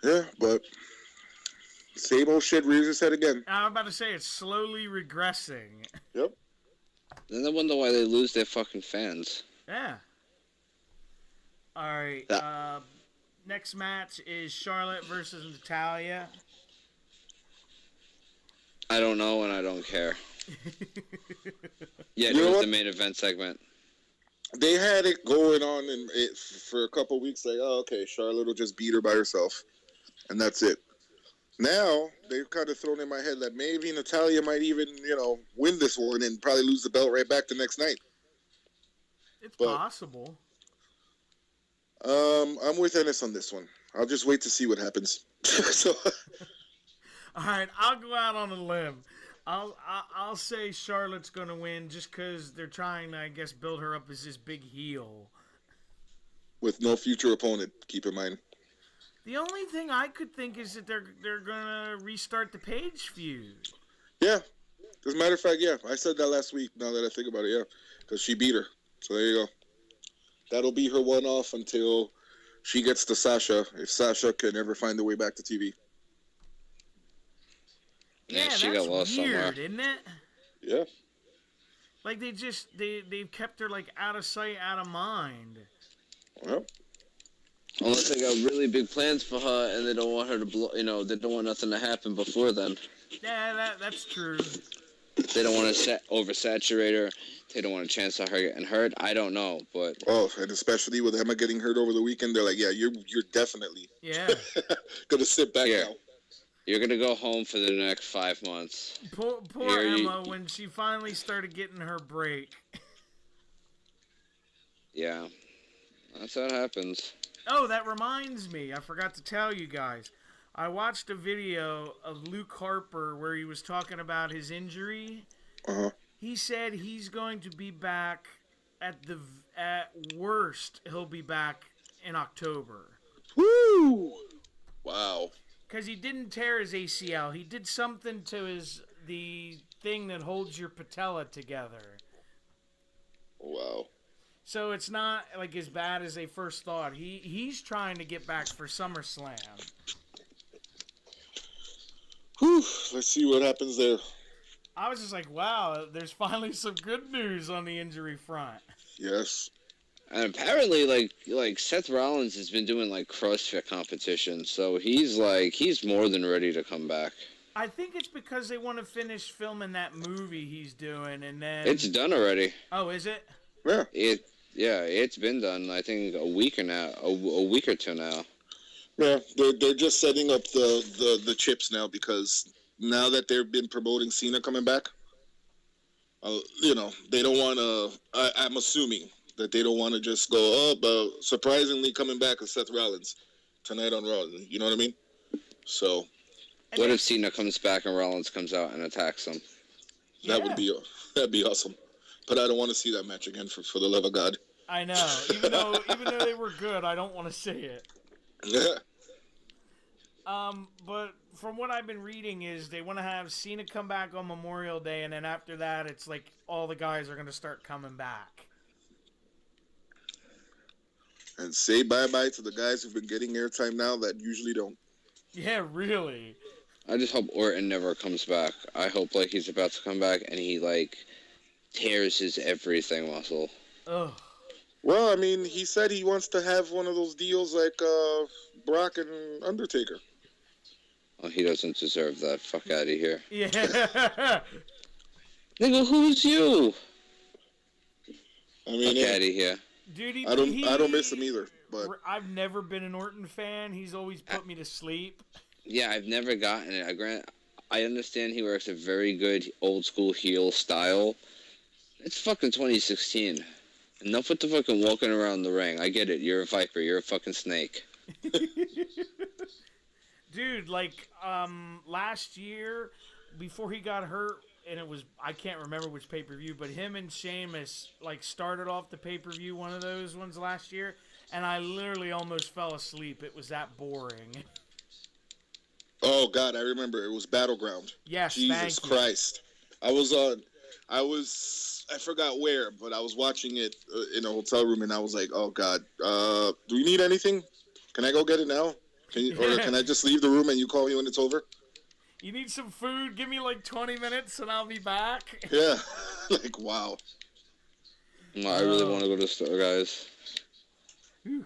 Yeah, but same old shit rears its head again. I'm about to say it's slowly regressing. Yep. Then I wonder why they lose their fucking fans. Yeah. All right. Next match is Charlotte versus Natalya. I don't know and I don't care. Yeah, You it know was what? the main event segment. They had it going on for a couple weeks, like, oh, okay, Charlotte will just beat her by herself, and that's it. Now, they've kind of thrown in my head that maybe Natalya might even, win this one and probably lose the belt right back the next night. It's possible. I'm with Ennis on this one. I'll just wait to see what happens. So, All right, I'll go out on a limb. I'll say Charlotte's going to win just because they're trying to, I guess, build her up as this big heel. with no future opponent, keep in mind. The only thing I could think is that they're going to restart the Paige feud. Yeah. As a matter of fact, yeah. I said that last week, now that I think about it, yeah. Because she beat her. So there you go. That'll be her one-off until she gets to Sasha, if Sasha can ever find the way back to TV. Yeah, she that's got lost weird, somewhere. isn't it? Yeah. Like they've kept her like out of sight, out of mind. Well, Unless they got really big plans for her and they don't want her to blow, they don't want nothing to happen before then. Yeah, that's true. They don't want to oversaturate her. They don't want a chance of her getting hurt. I don't know, but and especially with Emma getting hurt over the weekend, they're like, yeah, you're definitely gonna sit back now. You're gonna go home for the next 5 months. Poor Emma when she finally started getting her break. Yeah, that's how it happens. Oh, that reminds me. I forgot to tell you guys. I watched a video of Luke Harper where he was talking about his injury. Uh-huh. He said he's going to be back at worst. He'll be back in October. Woo! Wow. Because he didn't tear his ACL. He did something to the thing that holds your patella together. Wow. So it's not like as bad as they first thought. He's trying to get back for SummerSlam. Whew. Let's see what happens there. I was just like, wow, there's finally some good news on the injury front. Yes. And apparently, like Seth Rollins has been doing like CrossFit competitions, so he's more than ready to come back. I think it's because they want to finish filming that movie he's doing, and then It's done already. Oh, is it? Yeah. It's been done. I think a week or two now. Yeah, they're just setting up the chips now because now that they've been promoting Cena coming back, they don't want to. I'm assuming that they don't want to just go, oh, but surprisingly coming back is Seth Rollins tonight on Raw. You know what I mean? So. What if Cena comes back and Rollins comes out and attacks him? That'd be awesome. But I don't want to see that match again for the love of God. I know. Even though they were good, I don't want to see it. Yeah. But from what I've been reading is they want to have Cena come back on Memorial Day, and then after that, it's like all the guys are going to start coming back. And say bye-bye to the guys who've been getting airtime now that usually don't. Yeah, really. I just hope Orton never comes back. I hope like he's about to come back and he like tears his everything muscle. Ugh. Well, I mean, he said he wants to have one of those deals like Brock and Undertaker. Oh, he doesn't deserve that. Fuck out of here. Yeah. Nigga, who's you? I mean, fuck out of here. Dude, I don't miss him either. But I've never been an Orton fan. He's always put me to sleep. Yeah, I've never gotten it. I understand he works a very good old school heel style. It's fucking 2016. Enough with the fucking walking around the ring. I get it. You're a viper. You're a fucking snake. Dude, like, last year, before he got hurt, and it was, I can't remember which pay-per-view, but him and Sheamus, like, started off the pay-per-view, one of those ones last year, and I literally almost fell asleep. It was that boring. Oh, God, I remember. It was Battleground. Yes, Jesus Christ. I forgot where, but I was watching it in a hotel room, and I was like, oh, God, do we need anything? Can I go get it now? Or can I just leave the room and you call me when it's over? You need some food? Give me like 20 minutes and I'll be back. Yeah. Like, wow. No, I really want to go to the store, guys. Whew.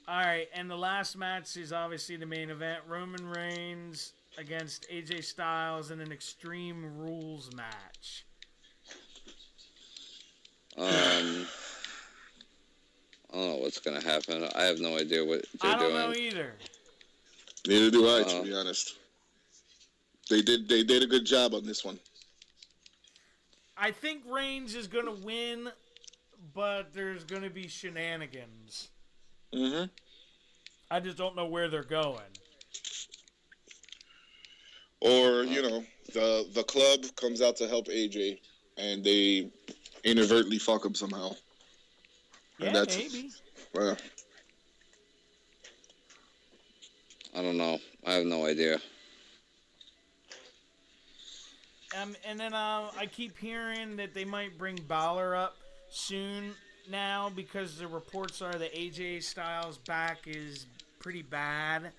All right, and the last match is obviously the main event. Roman Reigns against AJ Styles in an Extreme Rules match. I don't know what's going to happen. I have no idea what they're doing. I don't know either. Neither do I, to be honest. They did a good job on this one. I think Reigns is going to win, but there's going to be shenanigans. Mm-hmm. I just don't know where they're going. Or, the club comes out to help AJ, and they inadvertently fuck him somehow. Yeah, maybe. Well, I don't know. I have no idea. And then I keep hearing that they might bring Balor up soon now because the reports are that AJ Styles' back is pretty bad.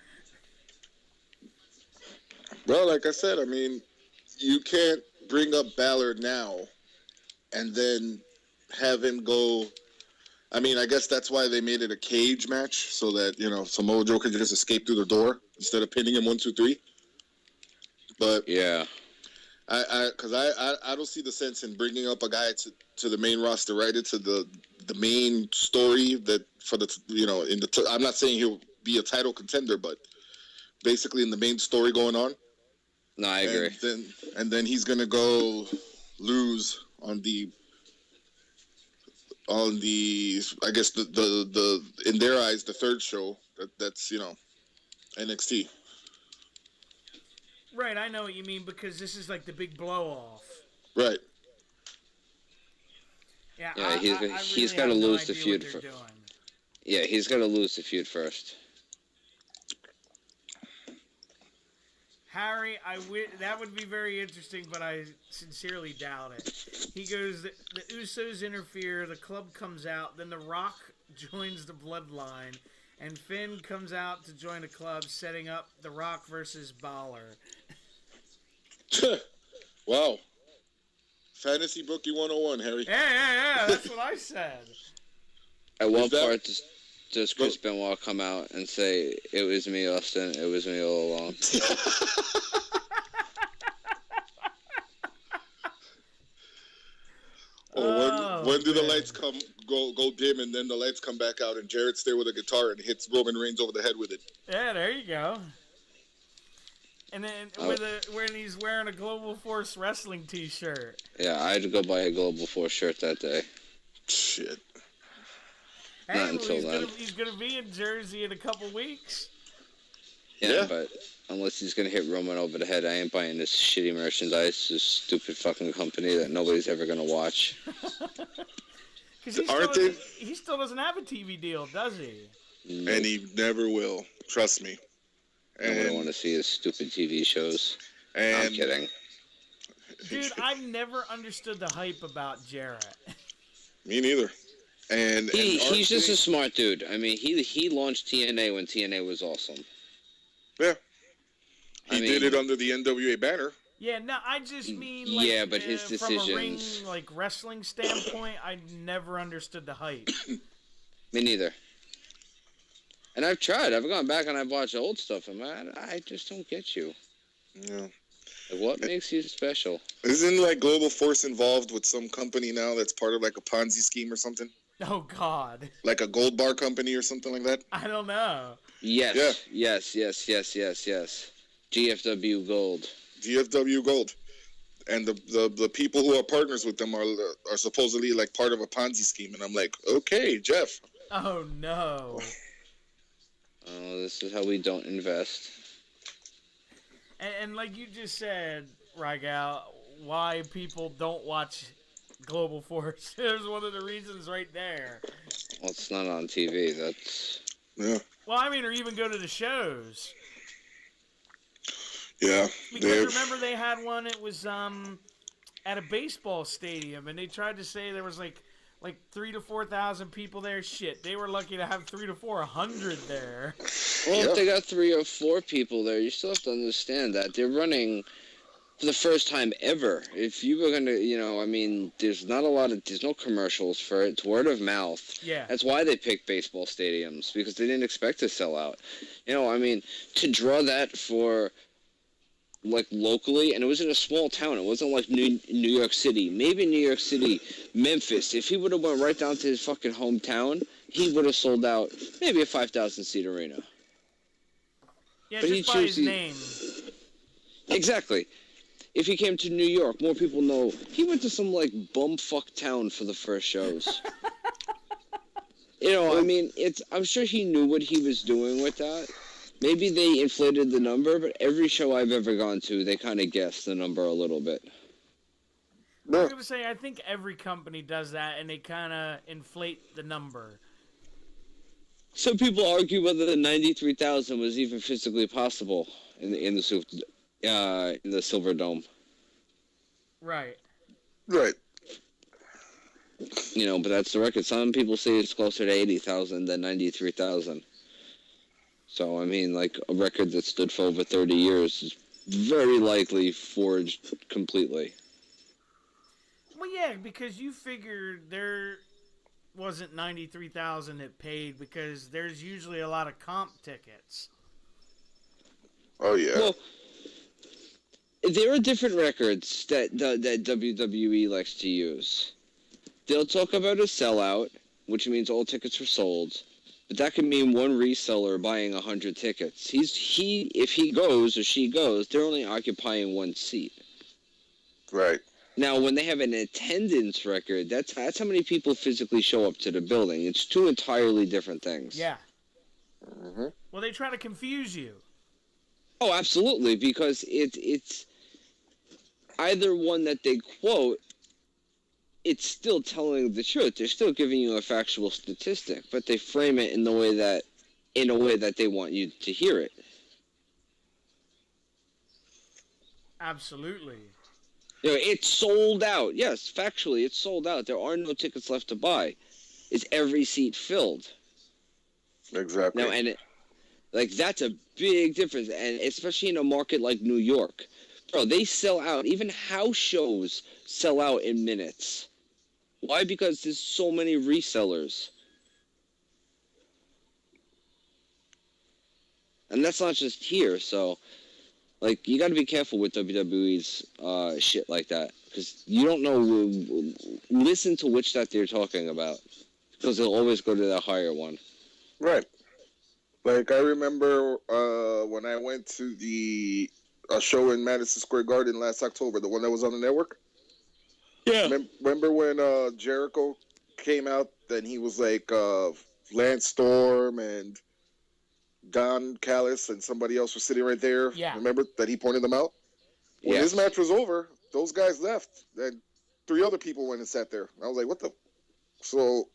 Well, like I said, I mean, you can't bring up Balor now and then have him go. I mean, I guess that's why they made it a cage match so that, Samoa Joe can just escape through the door instead of pinning him 1, 2, 3. But yeah, because I don't see the sense in bringing up a guy to the main roster right into the main story that for the I'm not saying he'll be a title contender, but basically in the main story going on. No, I agree. And then he's gonna go lose on the I guess the in their eyes the third show that's NXT. Right, I know what you mean because this is like the big blow off. Right. Yeah, he's got to lose the feud first. Yeah, he's got to lose the feud first. Harry, that would be very interesting, but I sincerely doubt it. He goes, the Usos interfere, the club comes out, then The Rock joins the Bloodline, and Finn comes out to join the club, setting up The Rock versus Balor. Wow. Fantasy Bookie 101, Harry. Yeah, that's what I said. At what part does Chris Benoit come out and say, "It was me, Austin, it was me all along"? When do the lights go dim and then the lights come back out and Jarrett's there with a guitar and hits Roman Reigns over the head with it? Yeah, there you go. And then when he's wearing a Global Force Wrestling T-shirt. Yeah, I had to go buy a Global Force shirt that day. Shit. Hey, Not until then. He's gonna be in Jersey in a couple weeks. Yeah, but unless he's gonna hit Roman over the head, I ain't buying this shitty merchandise. This stupid fucking company that nobody's ever gonna watch. Because he still doesn't have a TV deal, does he? Nope. And he never will. Trust me. And I don't want to see his stupid TV shows. And I'm kidding. Dude, I've never understood the hype about Jarrett. Me neither. And he's just a smart dude. I mean, he launched TNA when TNA was awesome. Yeah. He did it under the NWA banner. Yeah, no, I just mean, yeah, but his decisions from a ring, wrestling standpoint, I never understood the hype. Me neither. And I've tried. I've gone back and I've watched old stuff, and man, I just don't get you. Yeah. Like, what makes you special? Isn't Global Force involved with some company now that's part of a Ponzi scheme or something? Oh God. Like a gold bar company or something like that? I don't know. Yes. Yeah. Yes. GFW Gold. GFW Gold. And the people who are partners with them are supposedly part of a Ponzi scheme. And I'm like, okay, Jeff. Oh no. Oh, this is how we don't invest. And like you just said, Rygal, why people don't watch Global Force. There's one of the reasons right there. Well, it's not on TV. That's... Yeah. Well, I mean, or even go to the shows. Yeah. Because remember they had one, it was at a baseball stadium, and they tried to say there was like 3,000 to 4,000 people there. Shit, they were lucky to have 300 to 400 there. Well, if they got 3 or 4 people there, you still have to understand that they're running for the first time ever. If you were gonna, I mean, there's no commercials for it. It's word of mouth. Yeah. That's why they picked baseball stadiums, because they didn't expect to sell out. I mean, to draw that for locally, and it was in a small town. It wasn't like New York City. Maybe New York City, Memphis. If he would have went right down to his fucking hometown, he would have sold out maybe a 5,000 seat arena. Yeah, but just by his name. Exactly. If he came to New York, more people know he went to some bumfuck town for the first shows. I mean, I'm sure he knew what he was doing with that. Maybe they inflated the number, but every show I've ever gone to, they kind of guessed the number a little bit. I was going to say, I think every company does that, and they kind of inflate the number. Some people argue whether the 93,000 was even physically possible in the Silver Dome. Right. Right. But that's the record. Some people say it's closer to 80,000 than 93,000. So, I mean, a record that stood for over 30 years is very likely forged completely. Well, yeah, because you figured there wasn't 93,000 that paid, because there's usually a lot of comp tickets. Oh, yeah. Well, there are different records that WWE likes to use. They'll talk about a sellout, which means all tickets were sold. But that could mean one reseller buying 100 tickets. If he goes or she goes, they're only occupying one seat. Right. Now, when they have an attendance record, that's how many people physically show up to the building. It's 2 entirely different things. Yeah. Mm-hmm. Well, they try to confuse you. Oh, absolutely, because it's either one that they quote, it's still telling the truth. They're still giving you a factual statistic, but they frame it in a way that they want you to hear it. Absolutely. It's sold out. Yes, factually, it's sold out. There are no tickets left to buy. Is every seat filled? Exactly. Now, and that's a big difference, and especially in a market like New York. Bro, they sell out. Even house shows sell out in minutes. Why? Because there's so many resellers. And that's not just here, so... you got to be careful with WWE's shit like that. Because you don't know... Listen to which that they're talking about. Because they'll always go to the higher one. Right. I remember when I went to the a show in Madison Square Garden last October, the one that was on the network. Yeah. Remember when Jericho came out? Then he was like Lance Storm and Don Callis and somebody else was sitting right there. Yeah. Remember that he pointed them out? When his match was over, those guys left. And 3 other people went and sat there. I was like, what the? So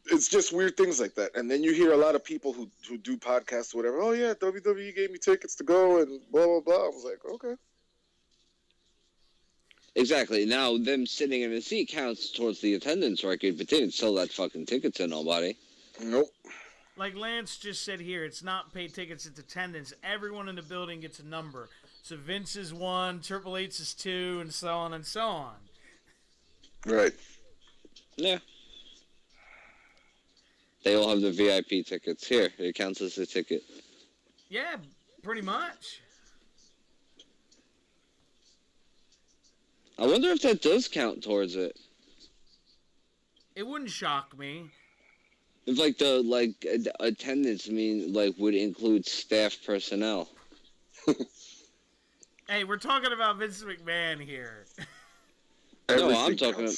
it's just weird things like that. And then you hear a lot of people who do podcasts or whatever. Oh, yeah, WWE gave me tickets to go and blah, blah, blah. I was like, okay. Exactly. Now, them sitting in a seat counts towards the attendance record, but they didn't sell that fucking ticket to nobody. Nope. Like Lance just said here, it's not pay tickets, it's attendance. Everyone in the building gets a number. So Vince is 1, Triple H is 2, and so on and so on. Right. Yeah. They all have the VIP tickets. Here, it counts as a ticket. Yeah, pretty much. I wonder if that does count towards it. It wouldn't shock me. If attendance would include staff personnel. Hey, we're talking about Vince McMahon here. No, I'm talking.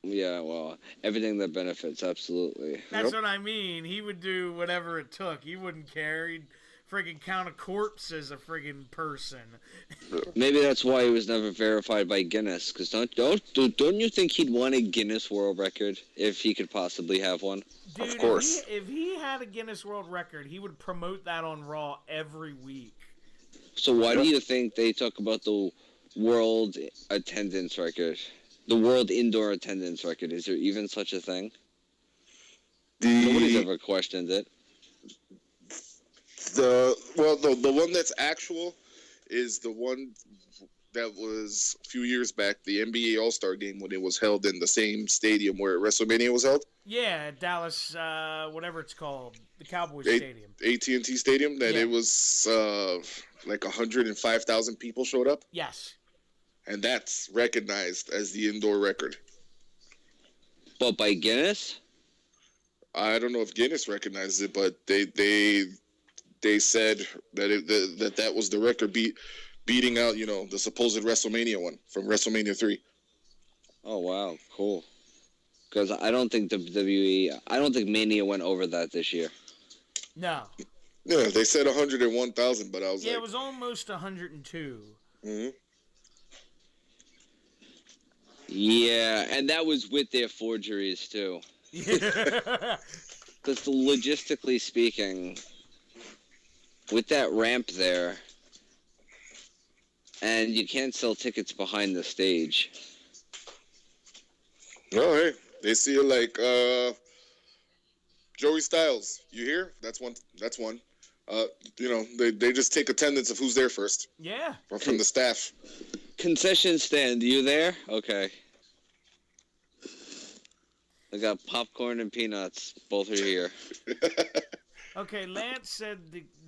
Yeah, well, everything that benefits, absolutely. That's what I mean. He would do whatever it took. He wouldn't care. He'd friggin' count a corpse as a friggin' person. Maybe that's why he was never verified by Guinness. Because don't you think he'd want a Guinness World Record if he could possibly have one? Dude, of course. If he had a Guinness World Record, he would promote that on Raw every week. So why do you think they talk about the world attendance record? The world indoor attendance record. Is there even such a thing? Nobody's ever questioned it. The one that's actual is the one that was a few years back, the NBA All-Star Game, when it was held in the same stadium where WrestleMania was held. Yeah, Dallas, whatever it's called, the Cowboys Stadium. AT&T Stadium, that it was like 105,000 people showed up. Yes. And that's recognized as the indoor record. But by Guinness? I don't know if Guinness recognizes it, but they said that that was the record beating out, the supposed WrestleMania one from WrestleMania 3. Oh, wow. Cool. Because I don't think Mania went over that this year. No. Yeah, they said 101,000, but I was like... Yeah, it was almost 102. Mm-hmm. Yeah, and that was with their forgeries, too. Yeah. Because logistically speaking, with that ramp there, and you can't sell tickets behind the stage. Oh, hey, they see it like Joey Styles. You hear? That's one. They just take attendance of who's there first. Yeah. From the staff. Concession stand, you there? Okay. I got popcorn and peanuts. Both are here. Okay, Lance said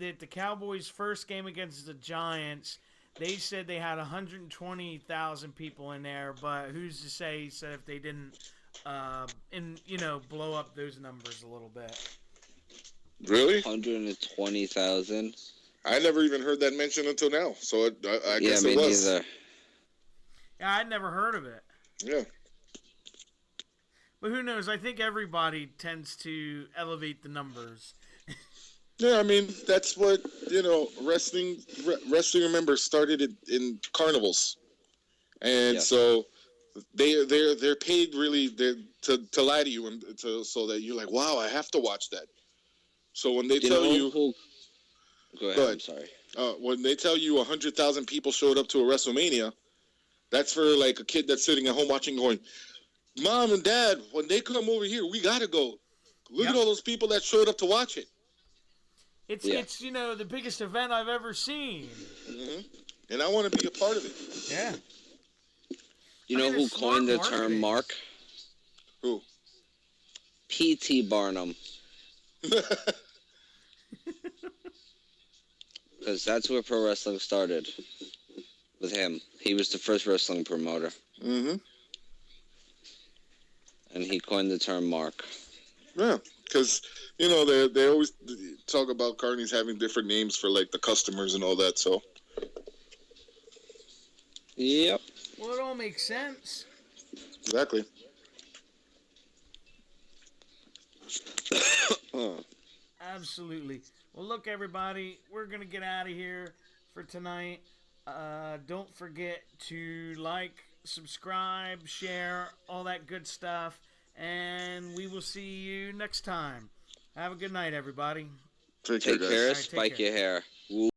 that the Cowboys' first game against the Giants, they said they had 120,000 people in there, but who's to say? He said if they didn't, blow up those numbers a little bit. Really? 120,000. I never even heard that mentioned until now, so I guess it was. Neither. Yeah, I'd never heard of it. Yeah. But who knows? I think everybody tends to elevate the numbers. Yeah, I mean, that's what, wrestling, remember, started in carnivals. And so they're paid really to lie to you and so that you're like, wow, I have to watch that. So when they tell you... Go ahead, I'm sorry. When they tell you 100,000 people showed up to a WrestleMania, that's for like a kid that's sitting at home watching going, Mom and Dad, when they come over here, we got to go. Look at all those people that showed up to watch it. It's the biggest event I've ever seen. Mm-hmm. And I want to be a part of it. Yeah. You know who coined the term mark? Who? P.T. Barnum. Because that's where pro wrestling started. With him. He was the first wrestling promoter. Mm-hmm. And he coined the term mark. Yeah. because they always talk about carnies having different names for like the customers and all that. So Yep. Well, it all makes sense. exactly. Absolutely. Well, look, everybody, we're going to get out of here for tonight. Don't forget to like, subscribe, share, all that good stuff. And we will see you next time. Have a good night, everybody. Take care, Take guys. care. All right, take Spike care. your hair. Woo.